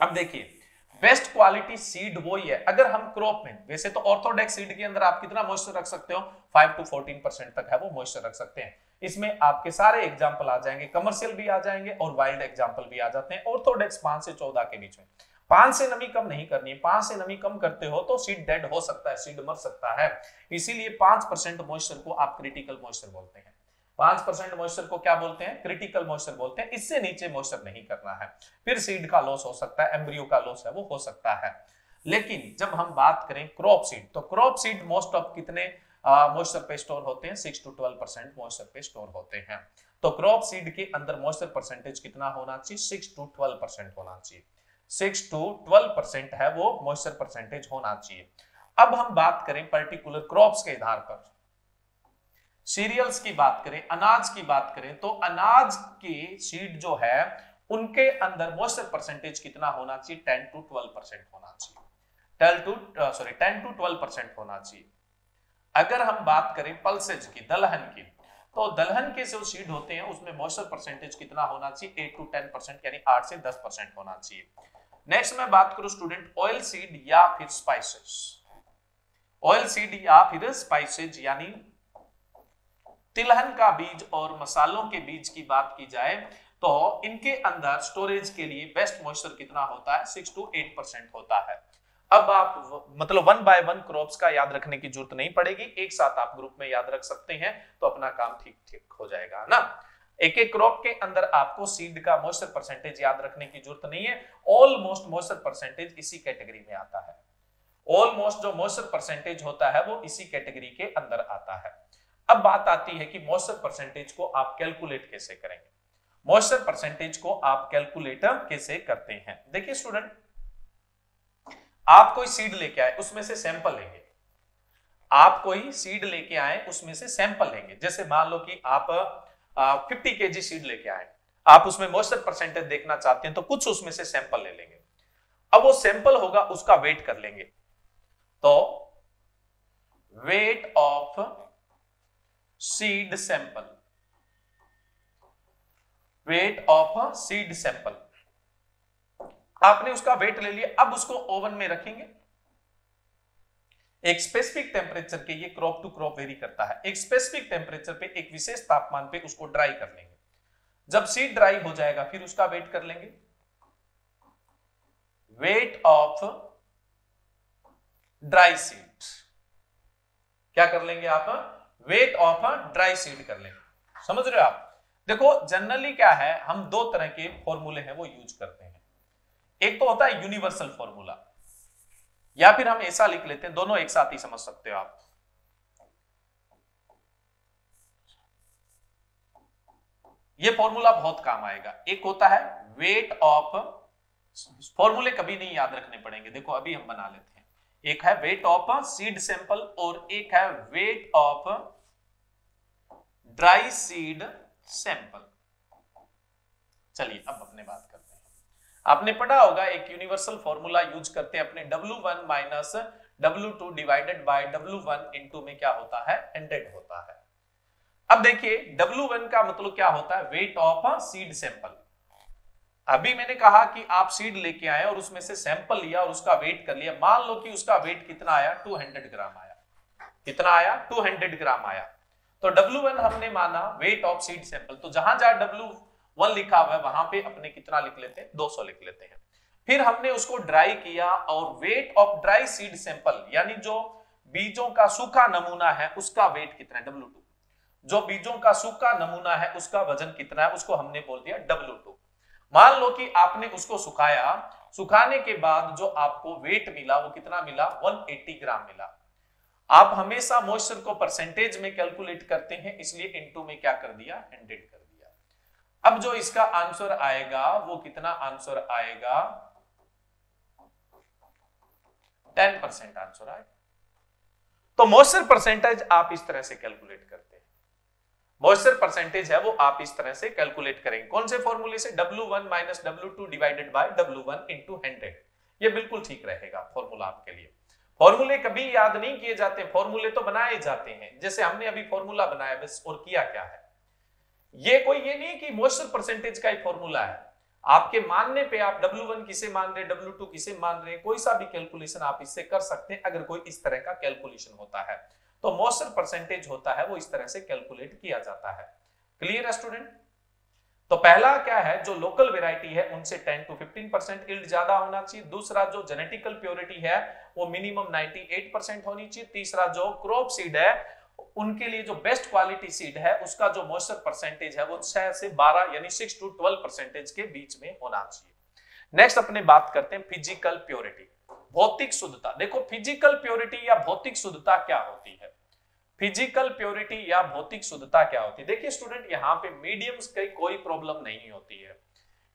अब देखिए बेस्ट क्वालिटी सीड वो ही है। अगर हम क्रॉप में, वैसे तो ऑर्थोडॉक्स सीड के अंदर आप कितना मॉइस्चर रख सकते हो, 5 to 14% तक है वो मॉइस्चर रख सकते हैं। इसमें आपके सारे एग्जांपल आ जाएंगे, कमर्शियल भी आ जाएंगे और वाइल्ड एग्जांपल भी आ जाते हैं। ऑर्थोडॉक्स 5 से 14 के बीच में, 5 से नमी कम नहीं करनी है। 5 से नमी कम करते हो तो सीड डेड हो सकता है, सीड मर सकता है। इसीलिए 5% मॉइस्चर को आप क्रिटिकल मॉइस्चर बोलते हैं। 5% मॉइस्चर को क्या बोलते हैं, क्रिटिकल मॉइस्चर बोलते हैं। इससे नीचे मॉइस्चर नहीं करना है, फिर सीड का लॉस हो सकता है, एम्ब्रियो का लॉस है वो हो सकता है। लेकिन जब हम बात करें क्रॉप सीड, तो क्रॉप सीड मोस्ट ऑफ कितने मॉइस्चर पे स्टोर होते हैं, 6 to 12% मॉइस्चर पे स्टोर होते हैं। तो क्रॉप सीड के अंदर मॉइस्चर परसेंटेज कितना होना चाहिए, 6 to 12% होना चाहिए। 6 to 12% है वो मॉइस्चर परसेंटेज होना चाहिए। अब हम बात करें पर्टिकुलर क्रॉप्स के आधार पर, सीरियल्स की बात करें, अनाज की बात करें, तो अनाज की सीड जो है उनके अंदर मॉइस्चर परसेंटेज कितना होना चाहिए, 10 to 12% होना चाहिए। 10 to 12% होना चाहिए। अगर हम बात करें पल्सेज की, दलहन की, तो दलहन के जो सीड होते हैं उसमें मॉइस्चर परसेंटेज कितना होना चाहिए, 8 to 10%, यानी 8 से 10% होना चाहिए। नेक्स्ट मैं बात करूं स्टूडेंट ऑयल सीड या फिर स्पाइसेस। ऑयल सीड या फिर स्पाइसेज यानी तिलहन का बीज और मसालों के बीज की बात की जाए तो इनके अंदर स्टोरेज के लिए बेस्ट मॉइस्चर कितना होता है, 6 to 8% होता है। अब आप मतलब 1 by 1 क्रॉप्स का याद रखने की जरूरत नहीं पड़ेगी, एक साथ आप ग्रुप में याद रख सकते हैं तो अपना काम ठीक हो जाएगा ना। एक एक क्रॉप के अंदर आपको सीड का मॉइस्चर परसेंटेज याद रखने की जरूरत नहीं है, ऑलमोस्ट मॉइस्चर परसेंटेज इसी कैटेगरी में आता है। ऑलमोस्ट जो मॉइस्चर परसेंटेज होता है वो इसी कैटेगरी के अंदर आता है। अब बात आती है कि मॉइस्चर परसेंटेज को आप कैलकुलेट कैसे करेंगे। मॉइस्चर परसेंटेज को आप कैलकुलेट कैसे करते हैं, देखिए स्टूडेंट, आप कोई सीड लेके आए उसमें से सैंपल लेंगे, आप कोई सीड लेके आए उसमें से सैंपल लेंगे। जैसे मान लो कि आप 50 kg सीड लेके आए, आप उसमें मॉइस्चर परसेंटेज देखना चाहते हैं तो कुछ उसमें से सैंपल ले लेंगे। अब वो सैंपल होगा उसका वेट कर लेंगे, तो weight of seed sample, weight of seed sample, आपने उसका वेट ले लिया। अब उसको ओवन में रखेंगे एक स्पेसिफिक टेम्परेचर के, ये क्रॉप टू क्रॉप वेरी करता है, एक स्पेसिफिक टेम्परेचर पे एक विशेष तापमान पे उसको ड्राई कर लेंगे। जब सीड ड्राई हो जाएगा फिर उसका वेट कर लेंगे, वेट ऑफ ड्राई सीड। क्या कर लेंगे आप, वेट ऑफ ड्राई सीड कर लेंगे। समझ रहे हो आप, देखो जनरली क्या है, हम दो तरह के फॉर्मूले हैं वो यूज करते हैं। एक तो होता है यूनिवर्सल फॉर्मूला, या फिर हम ऐसा लिख लेते हैं, दोनों एक साथ ही समझ सकते हो आप। ये फॉर्मूला बहुत काम आएगा। एक होता है वेट ऑफ, फॉर्मूले कभी नहीं याद रखने पड़ेंगे, देखो अभी हम बना लेते हैं। एक है वेट ऑफ सीड सैंपल और एक है weight of dry seed sample. चलिए अब अपने बात करते हैं। आपने पढ़ा होगा एक यूनिवर्सल फॉर्मूला यूज करते हैं अपने, W1 minus W2 divided by W1 into में क्या होता है, 100 होता है। अब देखिए W1 का मतलब क्या होता है, वेट ऑफ सीड सैंपल। अभी मैंने कहा कि आप सीड लेके आए और उसमें से सैंपल लिया और उसका वेट कर लिया। मान लो कि उसका वेट कितना आया, 200 ग्राम आया। कितना आया, 200 ग्राम आया। तो W1 हमने माना वेट ऑफ सीड सैंपल, तो जहां जहां W1 लिखा हुआ है वहां पे अपने कितना लिख लेते हैं, 200 लिख लेते हैं। फिर हमने उसको ड्राई किया और weight of dry seed sample यानी जो बीजों का सूखा नमूना है उसका वेट कितना है, W2। जो बीजों का सूखा नमूना है उसका वजन कितना है, उसको हमने बोल दिया W2। मान लो कि आपने उसको सुखाया, सुखाने के बाद जो आपको वेट मिला वो कितना मिला, 180 ग्राम मिला। आप हमेशा मॉइस्चर को परसेंटेज में कैलकुलेट करते हैं, इसलिए इनटू में क्या कर दिया, 100 कर दिया। अब जो इसका आंसर आएगा वो कितना आंसर आएगा, 10% आंसर आएगा। तो मॉइस्चर परसेंटेज आप इस तरह से कैलकुलेट करते हैं। मॉइस्चर परसेंटेज है वो आप इस तरह से कैलकुलेट करेंगे। कौन से फॉर्मूले से, W1 minus W2 divided by W1 into 100। ये बिल्कुल ठीक रहेगा फॉर्मूला आपके लिए। फॉर्मूले कभी याद नहीं किए जाते, फॉर्मूले तो बनाए जाते हैं। जैसे हमने अभी फॉर्मूला बनाया बस, और किया क्या है, ये कोई ये नहीं कि मॉइस्चर परसेंटेज का ही फॉर्मूला है। आपके मानने पे आप W1 किसे मान रहे, W2 किसे मान रहे, कोई सा भी कैलकुलेशन आप इससे कर सकते हैं। अगर कोई इस तरह का कैलकुलेशन होता है तो मॉइस्चर परसेंटेज होता है वो इस तरह से कैलकुलेट किया जाता है। क्लियर है स्टूडेंट? तो पहला क्या है, जो लोकल वेराइटी है उनसे 10 to 15% यील्ड ज्यादा होना चाहिए। दूसरा जो जेनेटिकल प्योरिटी है वो मिनिमम 98% होनी चाहिए। तीसरा जो क्रॉप सीड है उनके लिए जो बेस्ट क्वालिटी सीड है उसका जो मॉइस्चर परसेंटेज है वो 6 से 12 यानी 6 to 12% के बीच में होना चाहिए। नेक्स्ट अपने बात करते हैं फिजिकल प्योरिटी, भौतिक शुद्धता। देखो फिजिकल प्योरिटी या भौतिक शुद्धता क्या होती है, फिजिकल प्योरिटी या भौतिक शुद्धता क्या होती है। देखिए स्टूडेंट, यहाँ पे मीडियम्स की कोई प्रॉब्लम नहीं होती है।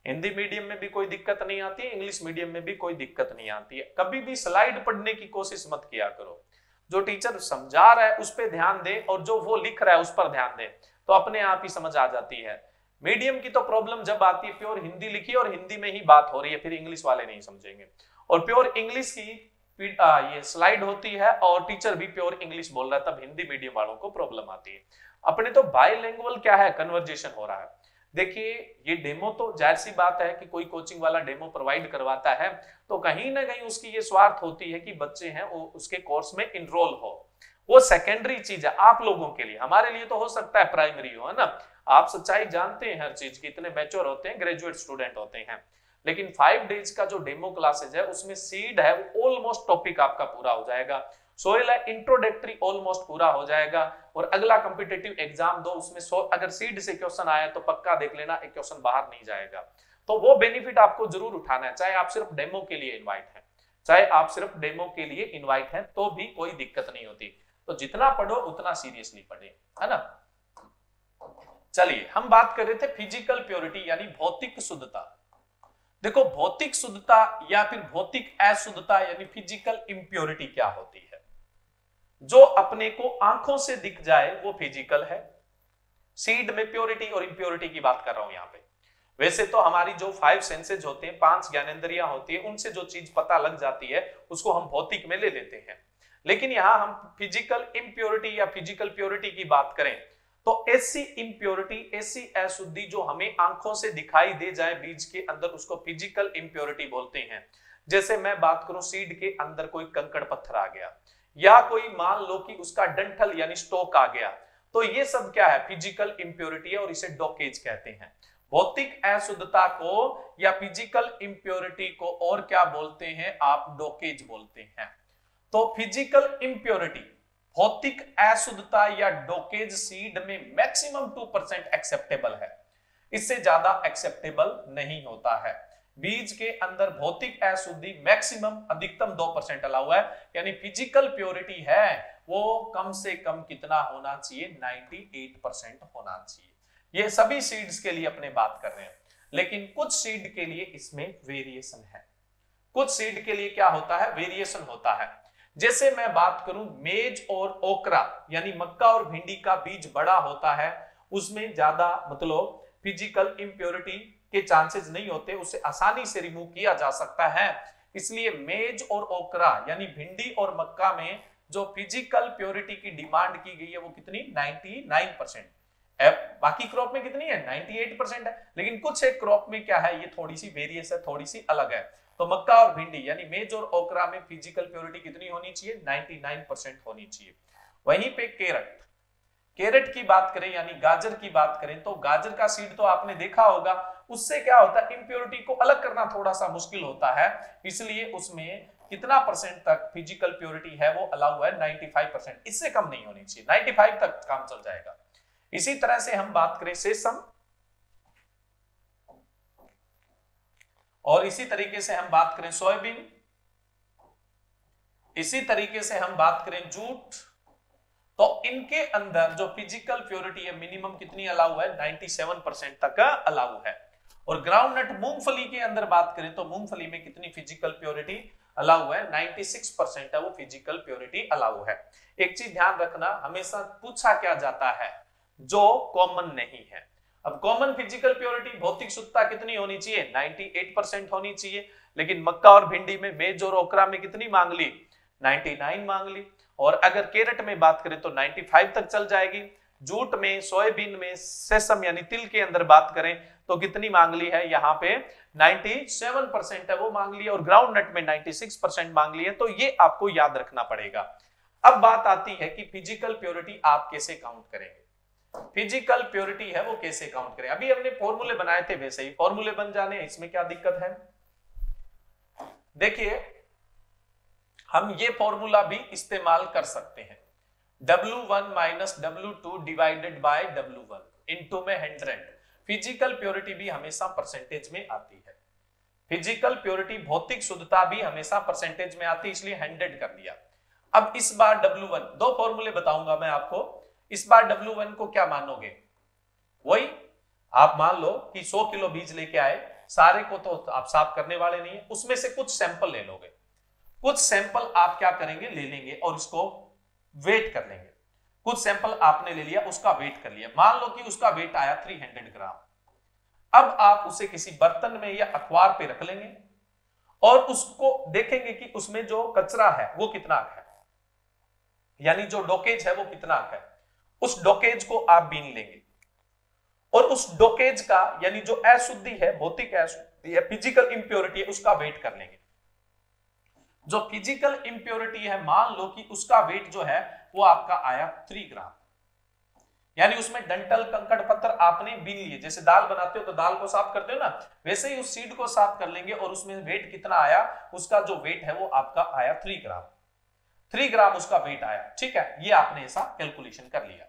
हिंदी मीडियम में भी कोई दिक्कत नहीं आती है, इंग्लिश मीडियम में भी कोई दिक्कत नहीं आती है। कभी भी स्लाइड पढ़ने की कोशिश मत किया करो, जो टीचर समझा रहा है उस पर ध्यान दे और जो वो लिख रहा है उस पर ध्यान दे, तो अपने आप ही समझ आ जाती है। मीडियम की तो प्रॉब्लम जब आती है प्योर हिंदी लिखी और हिंदी में ही बात हो रही है, फिर इंग्लिश वाले नहीं समझेंगे। और प्योर इंग्लिश की ये स्लाइड होती है और टीचर भी प्योर इंग्लिश बोल रहा है, तब हिंदी मीडियम वालों को प्रॉब्लम आती है। अपने तो बाइलिंगुअल क्या है, कन्वर्जेशन हो रहा है। देखिए ये डेमो तो जाहिर सी बात है कि कोई कोचिंग वाला डेमो प्रोवाइड करवाता है तो कहीं ना कहीं उसकी ये स्वार्थ होती है कि बच्चे हैं वो उसके कोर्स में इनरोल हो। वो सेकेंडरी चीज है आप लोगों के लिए, हमारे लिए तो हो सकता है प्राइमरी हो, है ना। आप सच्चाई जानते हैं हर चीज की, इतने मैच्योर होते हैं, ग्रेजुएट स्टूडेंट होते हैं। लेकिन 5 डेज का जो डेमो क्लासेज है उसमें सीड है वो ऑलमोस्ट टॉपिक आपका पूरा हो जाएगा, सोइल है इंट्रोडक्टरी ऑलमोस्ट पूरा हो जाएगा। और अगला कॉम्पिटिटिव एग्जाम दो उसमें अगर सीड से क्वेश्चन आया तो पक्का देख लेना एक क्वेश्चन बाहर नहीं जाएगा। तो वो बेनिफिट आपको जरूर उठाना है, चाहे आप सिर्फ डेमो के लिए इन्वाइट है, चाहे आप सिर्फ डेमो के लिए इन्वाइट है, तो भी कोई दिक्कत नहीं होती। तो जितना पढ़ो उतना सीरियसली पढ़े, है ना। चलिए हम बात कर रहे थे फिजिकल प्योरिटी यानी भौतिक शुद्धता। देखो भौतिक शुद्धता या फिर भौतिक अशुद्धता यानी फिजिकल इंप्योरिटी क्या होती है। जो अपने को आंखों से दिख जाए वो फिजिकल है। सीड में प्योरिटी और इंप्योरिटी की बात कर रहा हूं यहां पे। वैसे तो हमारी जो 5 सेंसेज होते हैं, 5 ज्ञानेंद्रियां होती है, उनसे जो चीज पता लग जाती है उसको हम भौतिक में ले लेते हैं। लेकिन यहां हम फिजिकल इंप्योरिटी या फिजिकल प्योरिटी की बात करें तो ऐसी इंप्योरिटी, ऐसी अशुद्धि जो हमें आंखों से दिखाई दे जाए बीज के अंदर, उसको फिजिकल इंप्योरिटी बोलते हैं। जैसे मैं बात करूं सीड के अंदर कोई कंकड़ पत्थर आ गया या कोई मान लो कि उसका डंठल यानी स्टोक आ गया, तो ये सब क्या है, फिजिकल इंप्योरिटी है और इसे डोकेज कहते हैं। भौतिक अशुद्धता को या फिजिकल इंप्योरिटी को और क्या बोलते हैं आप, डोकेज बोलते हैं। तो फिजिकल इंप्योरिटी, भौतिक अशुद्धता या डोकेज सीड में मैक्सिमम 2% एक्सेप्टेबल है, इससे ज्यादा एक्सेप्टेबल नहीं होता है। बीज के अंदर भौतिक अशुद्धि मैक्सिमम अधिकतम 2% अलाउ है, यानी फिजिकल प्योरिटी है वो कम से कम कितना होना चाहिए, 98% होना चाहिए। ये सभी सीड्स के लिए अपने बात कर रहे हैं, लेकिन कुछ सीड के लिए इसमें वेरिएशन है। कुछ सीड के लिए क्या होता है, वेरिएशन होता है। जैसे मैं बात करूं मेज और ओकरा यानी मक्का और भिंडी का बीज बड़ा होता है, उसमें ज्यादा मतलब फिजिकल इंप्योरिटी के चांसेस नहीं होते, उसे आसानी से रिमूव किया जा सकता है। इसलिए मेज और ओकरा यानी भिंडी और मक्का में जो फिजिकल प्योरिटी की डिमांड की गई है वो कितनी, 99%। बाकी क्रॉप में कितनी है, 98% है। लेकिन कुछ एक क्रॉप में क्या है, ये थोड़ी सी वेरिएस है, थोड़ी सी अलग है। तो मक्का और भिंडी यानी मेज और ओकरा में फिजिकल प्योरिटी कितनी होनी चाहिए, 99% होनी चाहिए। वहीं पे कैरेट की बात करें यानी गाजर की बात करें तो गाजर का सीड तो आपने देखा होगा, उससे क्या होता है, इंप्योरिटी को अलग करना थोड़ा सा मुश्किल होता है, इसलिए उसमें कितना परसेंट तक फिजिकल प्योरिटी है वो अलाउ है, 95%, इससे कम नहीं होनी चाहिए, 95 तक काम चल जाएगा। इसी तरह से हम बात करें सेसम, और इसी तरीके से हम बात करें सोयाबीन, इसी तरीके से हम बात करें जूट, तो इनके अंदर जो फिजिकल प्योरिटी है मिनिमम कितनी अलाउ है, 97% तक अलाउ है। और ग्राउंडनट मूंगफली के अंदर बात करें तो मूंगफली में कितनी फिजिकल प्योरिटी अलाउ है, 96% है वो फिजिकल प्योरिटी अलाउ है। एक चीज ध्यान रखना, हमेशा पूछा क्या जाता है जो कॉमन नहीं है। अब कॉमन फिजिकल प्योरिटी भौतिक शुद्धता कितनी होनी चाहिए, 98% होनी चाहिए, लेकिन मक्का और भिंडी में मेज और ओकरा में कितनी मांग ली, 99 मांग ली। और अगर कैरेट में बात करें तो 95 तक चल जाएगी। जूट में, सोयाबीन में, सेसम यानी तिल के अंदर बात करें तो कितनी मांग ली है, यहाँ पे 97% है वो मांग ली, और ग्राउंड नट में 96% मांग ली है। तो ये आपको याद रखना पड़ेगा। अब बात आती है कि फिजिकल प्योरिटी आप कैसे काउंट करेंगे। फिजिकल प्योरिटी है वो कैसे काउंट करें। अभी हमने फॉर्मूले बनाए थे, वैसे ही फॉर्मूले बन जाने, इसमें क्या दिक्कत है। देखिए हम ये फॉर्मूला भी इस्तेमाल कर सकते हैं, W1 minus W2 divided by W1 into में 100। फिजिकल प्योरिटी भी हमेशा परसेंटेज में आती है। फिजिकल प्योरिटी, भौतिक शुद्धता भी हमेशा परसेंटेज में आती है, इसलिए 100 कर दिया। अब इस बार W1, दो फॉर्मूले बताऊंगा मैं आपको। इस बार W1 को क्या मानोगे, वही आप मान लो कि 100 किलो बीज लेके आए, सारे को तो आप साफ करने वाले नहीं है, उसमें से कुछ सैंपल ले लोगे। कुछ सैंपल आप क्या करेंगे, ले लेंगे और उसको वेट कर लेंगे। कुछ सैंपल आपने ले लिया, उसका वेट कर लिया, मान लो कि उसका वेट आया 300 ग्राम। अब आप उसे किसी बर्तन में या अखबार पे रख लेंगे और उसको देखेंगे कि उसमें जो कचरा है वो कितना है, यानी जो डोकेज है वो कितना है। उस डोकेज को आप बीन लेंगे और उस डोकेज का, यानी जो अशुद्धि है, भौतिक अशुद्धि है, फिजिकल इंप्योरिटी है, उसका वेट कर लेंगे। जो फिजिकल इंप्योरिटी है, मान लो कि उसका वेट जो है वो आपका आया 3 ग्राम, यानी उसमें डंठल, कंकड़, पत्थर आपने बीन लिए। जैसे दाल बनाते हो तो दाल को साफ करते हो ना, वैसे ही उस सीड को साफ कर लेंगे और उसमें वेट कितना आया, उसका जो वेट है वो आपका आया 3 ग्राम। 3 ग्राम उसका वेट आया, ठीक है, ये आपने ऐसा कैलकुलेशन कर लिया।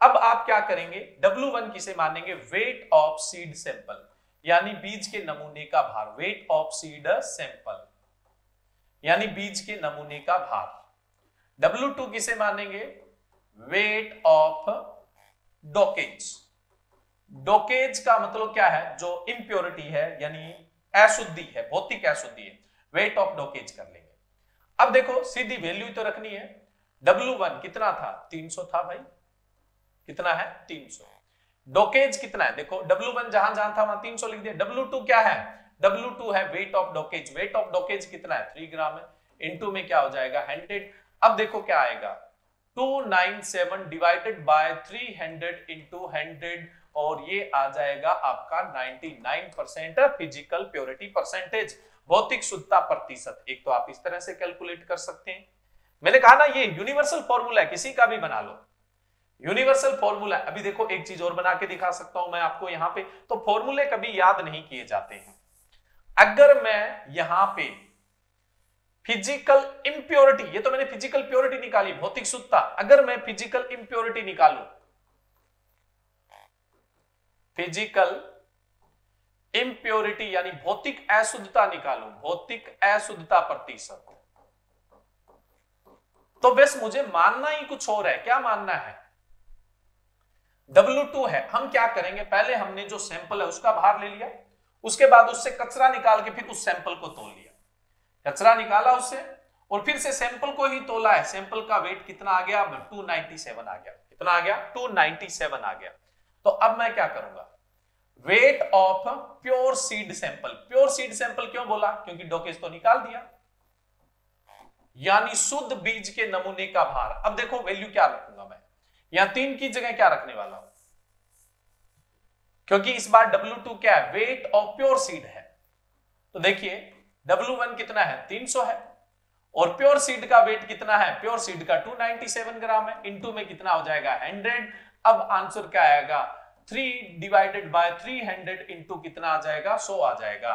अब आप क्या करेंगे, W1 किसे मानेंगे, वेट ऑफ सीड सैंपल, यानी बीज के नमूने का भार। वेट ऑफ सीड सैंपल यानी बीज के नमूने का भार। W2 किसे मानेंगे, वेट ऑफ डोकेज। डोकेज का मतलब क्या है, जो इंप्योरिटी है यानी अशुद्धि है, भौतिक अशुद्धि है, वेट ऑफ डोकेज कर लेंगे। अब देखो सीधी वैल्यू तो रखनी है। W1 कितना था, 300 था भाई, कितना है 300। डोकेज कितना है, देखो W1 जहां जहां था वहां 300 लिख दिया। W2 क्या है, W2 है वेट ऑफ डोकेज। वेट ऑफ डोकेज कितना है, 3 ग्राम है, इनटू में क्या हो जाएगा 100। अब देखो क्या आएगा, 297 डिवाइडेड बाय 300 इंटू 100, और ये आ जाएगा आपका 99% फिजिकल प्योरिटी परसेंटेज, भौतिक शुद्धता प्रतिशत। एक तो आप इस तरह से कैलकुलेट कर सकते हैं। मैंने कहा ना ये यूनिवर्सल फॉर्मूला है, किसी का भी बना लो, यूनिवर्सल फॉर्मूला। अभी देखो एक चीज और बना के दिखा सकता हूं मैं आपको यहां पे, तो फॉर्मूले कभी याद नहीं किए जाते हैं। अगर मैं यहां पे फिजिकल इंप्योरिटी, ये तो मैंने फिजिकल प्योरिटी निकाली, भौतिक शुद्धता, अगर मैं फिजिकल इंप्योरिटी निकालूं, फिजिकल इंप्योरिटी यानी भौतिक अशुद्धता निकालूं, भौतिक अशुद्धता प्रतिशत, तो बस मुझे मानना ही कुछ और है। क्या मानना है, W2 है। हम क्या करेंगे, पहले हमने जो सैंपल है उसका भार ले लिया, उसके बाद उससे कचरा निकाल के फिर उस सैंपल को तोल लिया, कचरा निकाला उससे और फिर से सैंपल को ही तोला है। सैंपल का वेट कितना आ गया, 297 आ गया। कितना आ गया, 297 आ गया। तो अब मैं क्या करूंगा, weight of pure seed sample. Pure seed sample क्यों बोला, क्योंकि डोकेज तो निकाल दिया, यानी शुद्ध बीज के नमूने का भार। अब देखो वैल्यू क्या रखूंगा मैं, यहां 3 की जगह क्या रखने वाला हूं, क्योंकि इस बार W2 क्या है, वेट ऑफ प्योर सीड है। तो देखिए W1 कितना है, 300 है, और प्योर सीड का वेट कितना है, प्योर सीड का 297 ग्राम है, इनटू में कितना हो जाएगा 100। अब आंसर क्या आएगा, 3 डिवाइडेड बाय 300 इंटू कितना आ जाएगा, 100 आ जाएगा।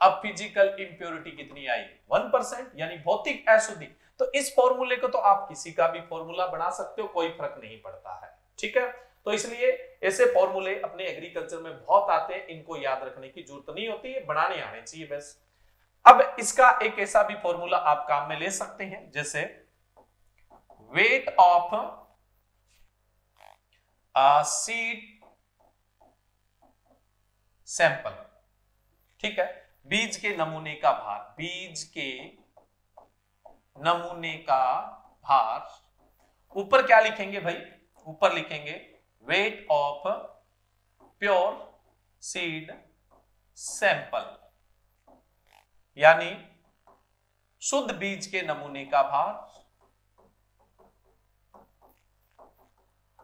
अब फिजिकल इंप्योरिटी कितनी आई, 1%, यानी भौतिक अशुद्धि। तो इस फॉर्मूले को तो आप किसी का भी फॉर्मूला बना सकते हो, कोई फर्क नहीं पड़ता है, ठीक है। तो इसलिए ऐसे फॉर्मूले अपने एग्रीकल्चर में बहुत आते हैं, इनको याद रखने की जरूरत नहीं होती है, बनाने आने चाहिए बस। अब इसका एक ऐसा भी फॉर्मूला आप काम में ले सकते हैं, जैसे वेट ऑफ सीड सैंपल, ठीक है, बीज के नमूने का भार, बीज के नमूने का भार। ऊपर क्या लिखेंगे भाई, ऊपर लिखेंगे weight of pure seed sample, यानी शुद्ध बीज के नमूने का भार,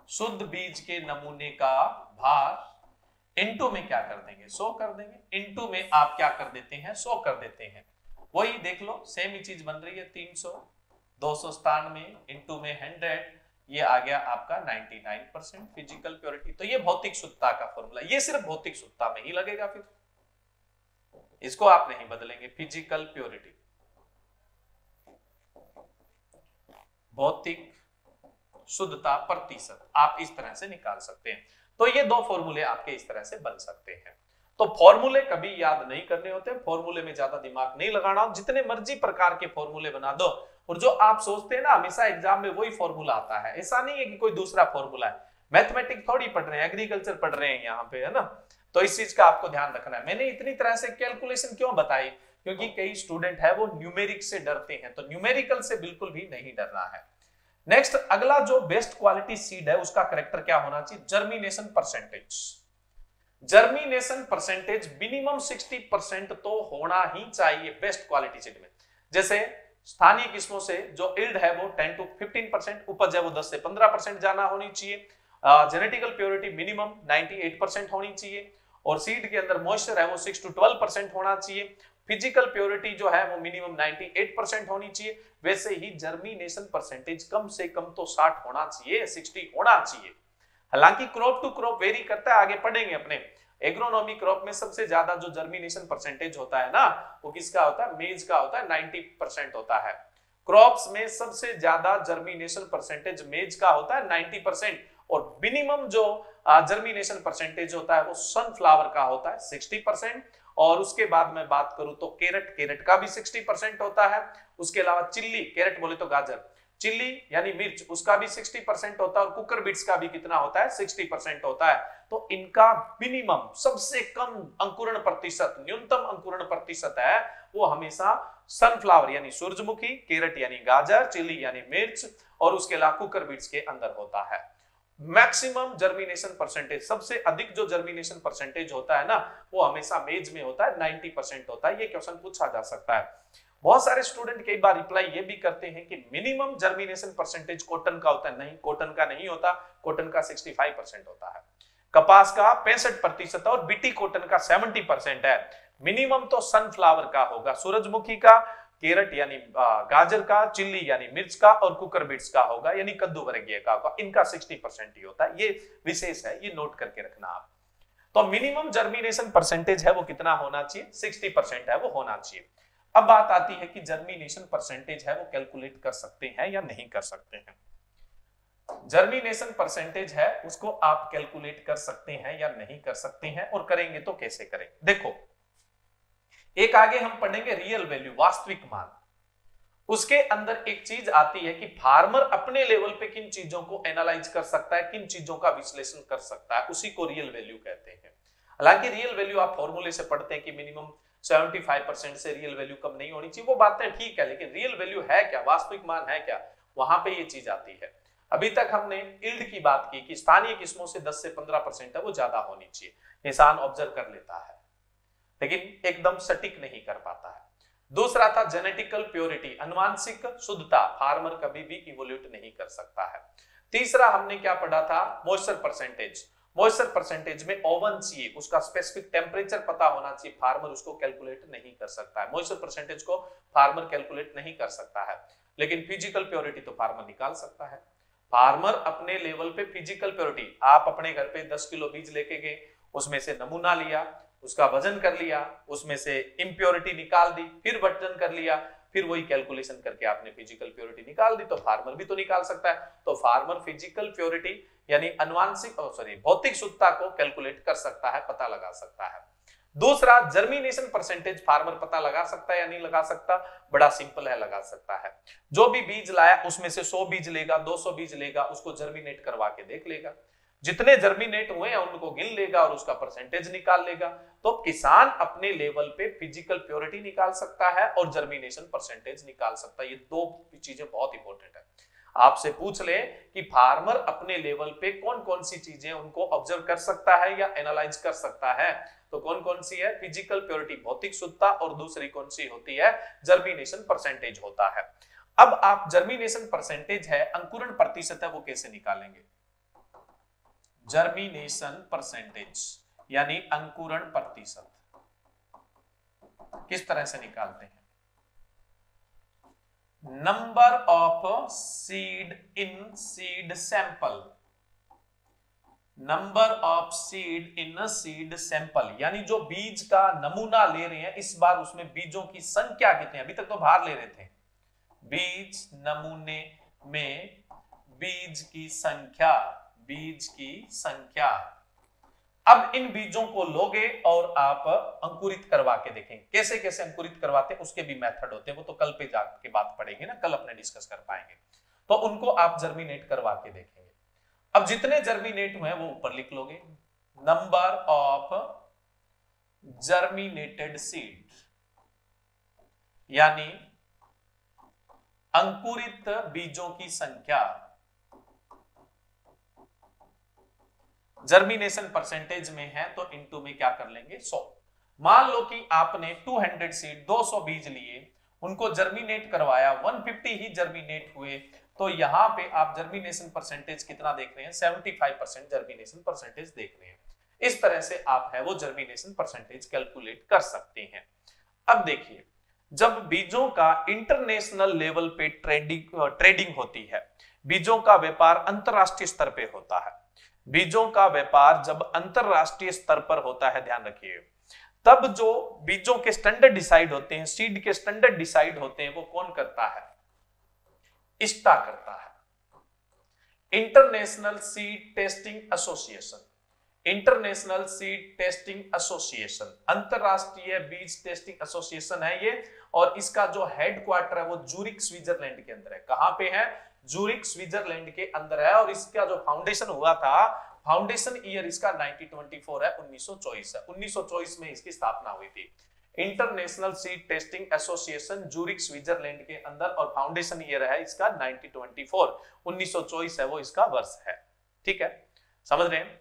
शुद्ध बीज के नमूने का भार इनटू में क्या कर देंगे, 100 कर देंगे, इनटू में आप क्या कर देते हैं, 100 कर देते हैं। वही देख लो सेम ही चीज बन रही है, 300, 297 इनटू में 100, ये आ गया आपका 99% फिजिकल प्योरिटी। तो ये भौतिक शुद्धता का फॉर्मूला, ये सिर्फ भौतिक शुद्धता में ही लगेगा, फिर इसको आप नहीं बदलेंगे। फिजिकल प्योरिटी, भौतिक शुद्धता प्रतिशत, आप इस तरह से निकाल सकते हैं। तो ये दो फॉर्मूले आपके इस तरह से बन सकते हैं। तो फॉर्मूले कभी याद नहीं करने होते, फॉर्मूले में ज्यादा दिमाग नहीं लगाना, जितने मर्जी प्रकार के फॉर्मूले बना दो, और जो आप सोचते हैं ना हमेशा एग्जाम में वही फॉर्मूला आता है, ऐसा नहीं है कि कोई दूसरा फॉर्मूला है। मैथमेटिक्स थोड़ी पढ़ रहे हैं, एग्रीकल्चर पढ़ रहे हैं यहाँ पे, है ना। तो इस चीज का आपको ध्यान रखना है। मैंने इतनी तरह से कैलकुलेशन क्यों बताई, क्योंकि कई स्टूडेंट है वो न्यूमेरिक से डरते हैं, तो न्यूमेरिकल से बिल्कुल भी नहीं डरना है। नेक्स्ट, अगला जो बेस्ट क्वालिटी सीड है उसका कैरेक्टर क्या होना चाहिए, germination percentage. Germination percentage minimum 60% तो होना ही चाहिए बेस्ट क्वालिटी सीड में। जैसे स्थानीय किस्मों से जो इल्ड है वो 10 to 15%, उपज है वो 10 से 15% जाना होनी चाहिए। जेनेटिकल प्योरिटी मिनिमम 98% होनी चाहिए, और सीड के अंदर मॉइस्चर है वो 6 to 12% होना चाहिए। फिजिकल प्योरिटी जो है वो मिनिमम 98% होनी चाहिए। वैसे ही जर्मिनेशन परसेंटेज कम से कम तो 60 होना चाहिए, 60 होना चाहिए। हालांकि क्रॉप टू क्रॉप वेरी करता है, आगे पढ़ेंगे अपने। एग्रोनॉमी क्रॉप में सबसे ज्यादा जो जर्मिनेशन परसेंटेज होता है ना, वो किसका होता है, मेज का होता है, 90% होता है। क्रॉप्स में सबसे ज्यादा जर्मिनेशन परसेंटेज मेज का होता है 90%, और मिनिमम जो जर्मिनेशन परसेंटेज होता है वो सनफ्लावर का होता है 60%। और उसके बाद मैं बात करूं तो कैरेट का भी 60% होता है। उसके अलावा चिल्ली, कैरेट बोले तो गाजर, चिल्ली यानी मिर्च, उसका भी 60% होता है, और कुकर बीट्स का भी कितना होता है, 60% होता है। तो इनका मिनिमम सबसे कम अंकुरण प्रतिशत, न्यूनतम अंकुरण प्रतिशत है वो हमेशा सनफ्लावर यानी सूरजमुखी, कैरेट यानी गाजर, चिल्ली यानी मिर्च, और उसके अलावा कुकर बीट्स के अंदर होता है। मैक्सिमम जर्मिनेशन परसेंटेज, सबसे अधिक जो जर्मिनेशन परसेंटेज होता है ना वो हमेशा मेज में होता है, 90% होता है। ये क्वेश्चन पूछा जा सकता है। बहुत सारे स्टूडेंट कई बार रिप्लाई ये भी करते हैं कि मिनिमम जर्मिनेशन परसेंटेज कॉटन का होता है। नहीं, कॉटन का नहीं होता, कॉटन का 65% होता है, कपास का 65% और बीटी कॉटन का 70% है। मिनिमम तो सनफ्लावर का होगा, सूरजमुखी का, कैरेट यानी गाजर का, चिल्ली यानी मिर्च का, और कुकर बीट्स का होगा यानी कद्दू वर्गीय का होगा। इनका 60% ही होता है। ये विशेष है, ये नोट करके रखना आप। तो मिनिमम जर्मिनेशन परसेंटेज है वो कितना होना चाहिए, 60% है वो होना चाहिए। अब बात आती है कि जर्मिनेशन परसेंटेज है वो कैलकुलेट कर सकते हैं या नहीं कर सकते हैं। जर्मिनेशन परसेंटेज है उसको आप कैलकुलेट कर सकते हैं या नहीं कर सकते हैं, और करेंगे तो कैसे करेंगे। देखो, एक आगे हम पढ़ेंगे रियल वैल्यू, वास्तविक मान। उसके अंदर एक चीज आती है कि फार्मर अपने लेवल पे किन चीजों को एनालाइज कर सकता है, किन चीजों का विश्लेषण कर सकता है, उसी को रियल वैल्यू कहते हैं। हालांकि रियल वैल्यू आप फॉर्मूले से पढ़ते हैं कि मिनिमम 75% से रियल वैल्यू कम नहीं होनी चाहिए, वो बातें ठीक है, लेकिन रियल वैल्यू है क्या, वास्तविक मान है क्या, वहां पे ये चीज आती है। अभी तक हमने इल्ड की बात की कि स्थानीय किस्मों से 10 से 15% है वो ज्यादा होनी चाहिए, इंसान ऑब्जर्व कर लेता है लेकिन एकदम सटीक नहीं कर पाता है। दूसरा था जेनेटिकल प्योरिटी, अनुवांशिक शुद्धता, फार्मर कभी भी इवोल्यूट नहीं कर सकता है। तीसरा हमने क्या पढ़ा था, मॉइस्चर परसेंटेज। मॉइस्चर परसेंटेज में ओवन चाहिए, उसका स्पेसिफिक टेम्परेचर पता होना चाहिए, फार्मर उसको कैलकुलेट नहीं कर सकता है। मॉइस्चर परसेंटेज को फार्मर कैलकुलेट नहीं कर सकता है, लेकिन फिजिकल प्योरिटी तो फार्मर निकाल सकता है। फार्मर अपने लेवल पे फिजिकल प्योरिटी, आप अपने घर पे 10 किलो बीज लेके गए, उसमें से नमूना लिया, उसका वजन कर लिया, उसमें से इम्प्योरिटी निकाल दी, फिर वजन कर लिया, फिर वही कैलकुलेशन करके आपने फिजिकल प्योरिटी निकाल दी, तो फार्मर भी तो निकाल सकता है। तो फार्मर फिजिकल प्योरिटी यानी अनुवांशिक भौतिक शुद्धता को कैलकुलेट कर सकता है, पता लगा सकता है। दूसरा, जर्मिनेशन परसेंटेज फार्मर पता लगा सकता है या नहीं लगा सकता, बड़ा सिंपल है, लगा सकता है। जो भी बीज लाया उसमें से 100 बीज लेगा, 200 बीज लेगा, उसको जर्मिनेट करवा के देख लेगा, जितने जर्मिनेट हुए हैं उनको गिन लेगा और उसका परसेंटेज निकाल लेगा। तो किसान अपने लेवल पे फिजिकल प्योरिटी निकाल सकता है और जर्मिनेशन परसेंटेज निकाल सकता है। ये दो चीजें बहुत इंपॉर्टेंट है। आपसे पूछ ले कि फार्मर अपने लेवल पे कौन कौन सी चीजें उनको ऑब्जर्व कर सकता है या एनालाइज कर सकता है, तो कौन कौन सी है, फिजिकल प्योरिटी भौतिक शुद्धता, और दूसरी कौन सी होती है, जर्मिनेशन परसेंटेज होता है। अब आप जर्मिनेशन परसेंटेज है, अंकुरण प्रतिशत है, वो कैसे निकालेंगे, जर्मिनेशन परसेंटेज यानी अंकुरण प्रतिशत किस तरह से निकालते हैं, number of seed in seed sample, number of seed in a seed sample, यानी जो बीज का नमूना ले रहे हैं इस बार उसमें बीजों की संख्या कितनी है, अभी तक तो भार ले रहे थे, बीज नमूने में बीज की संख्या, बीज की संख्या। अब इन बीजों को लोगे और आप अंकुरित करवा के देखेंगे, कैसे कैसे अंकुरित करवाते हैं उसके भी मेथड होते हैं, वो तो कल पे जाके बात पड़ेगी ना, कल अपने डिस्कस कर पाएंगे, तो उनको आप जर्मिनेट करवा के देखेंगे। अब जितने जर्मिनेट हुए वो ऊपर लिख लोगे, नंबर ऑफ जर्मिनेटेड सीड यानी अंकुरित बीजों की संख्या, जर्मिनेशन परसेंटेज में है तो इनटू में क्या कर लेंगे 100। मान लो कि आपने 200 सीड 200 बीज लिए, उनको जर्मिनेट करवाया, 150 ही जर्मिनेट हुए, तो यहां पे आप जर्मिनेशन परसेंटेज कितना देख रहे हैं, 75% जर्मिनेशन परसेंटेज देख रहे हैं। इस तरह से आप है वो जर्मिनेशन परसेंटेज कैलकुलेट कर सकते हैं। अब देखिए, जब बीजों का इंटरनेशनल लेवल पे ट्रेडिंग होती है, बीजों का व्यापार अंतरराष्ट्रीय स्तर पे होता है, बीजों का व्यापार जब अंतरराष्ट्रीय स्तर पर होता है, ध्यान रखिए, तब जो बीजों के स्टैंडर्ड डिसाइड होते हैं, सीड के स्टैंडर्ड डिसाइड होते हैं, वो कौन करता है, ISTA करता है, international seed testing association, international seed testing association, अंतरराष्ट्रीय बीज टेस्टिंग एसोसिएशन है ये, और इसका जो हेडक्वार्टर है वो जूरिक स्विट्जरलैंड के अंदर है। कहां पे है, जूरिक स्विट्जरलैंड के अंदर है, और इसका जो फाउंडेशन हुआ था, फाउंडेशन ईयर इसका 1924 है, 1924 है, 1924 में इसकी स्थापना हुई थी, international seed testing association Zurich Switzerland के अंदर, और फाउंडेशन ईयर है इसका 1924, 1924 है वो इसका वर्ष है। ठीक है, समझ रहे हैं।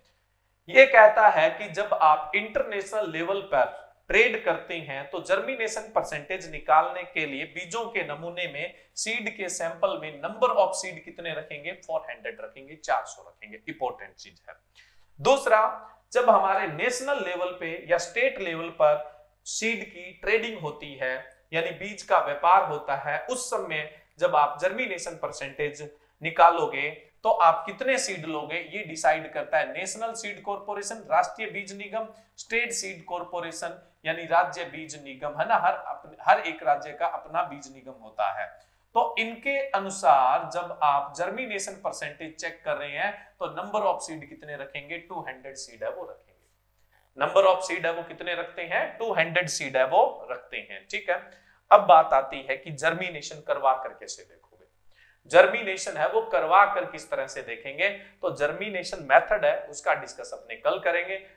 ये कहता है कि जब आप इंटरनेशनल लेवल पर ट्रेड करते हैं तो जर्मिनेशन परसेंटेज निकालने के लिए बीजों के नमूने में, सीड के सैंपल में नंबर ऑफ सीड कितने रखेंगे, 400 रखेंगे, 400 रखेंगे, इंपॉर्टेंट चीज है। दूसरा, जब हमारे नेशनल लेवल पे या स्टेट लेवल पर सीड की ट्रेडिंग होती है यानी बीज का व्यापार होता है, उस समय जब आप जर्मिनेशन परसेंटेज निकालोगे तो आप कितने सीड लोगे ये डिसाइड करता है नेशनल सीड कॉर्पोरेशन, राष्ट्रीय बीज निगम, स्टेट सीड कॉर्पोरेशन यानी राज्य बीज निगम, है ना, हर एक राज्य का अपना बीज निगम होता है। तो इनके अनुसार जब आप जर्मिनेशन परसेंटेज चेक कर रहे हैं तो नंबर ऑफ सीड कितने रखेंगे, 200 सीड है वो रखेंगे, नंबर ऑफ सीड है वो कितने रखते हैं, 200 सीड है वो रखते हैं। ठीक है, अब बात आती है कि जर्मिनेशन करवा कर कैसे देखोगे, जर्मिनेशन है वो करवा कर किस तरह से देखेंगे, तो जर्मिनेशन मेथड है उसका डिस्कस अपने कल करेंगे।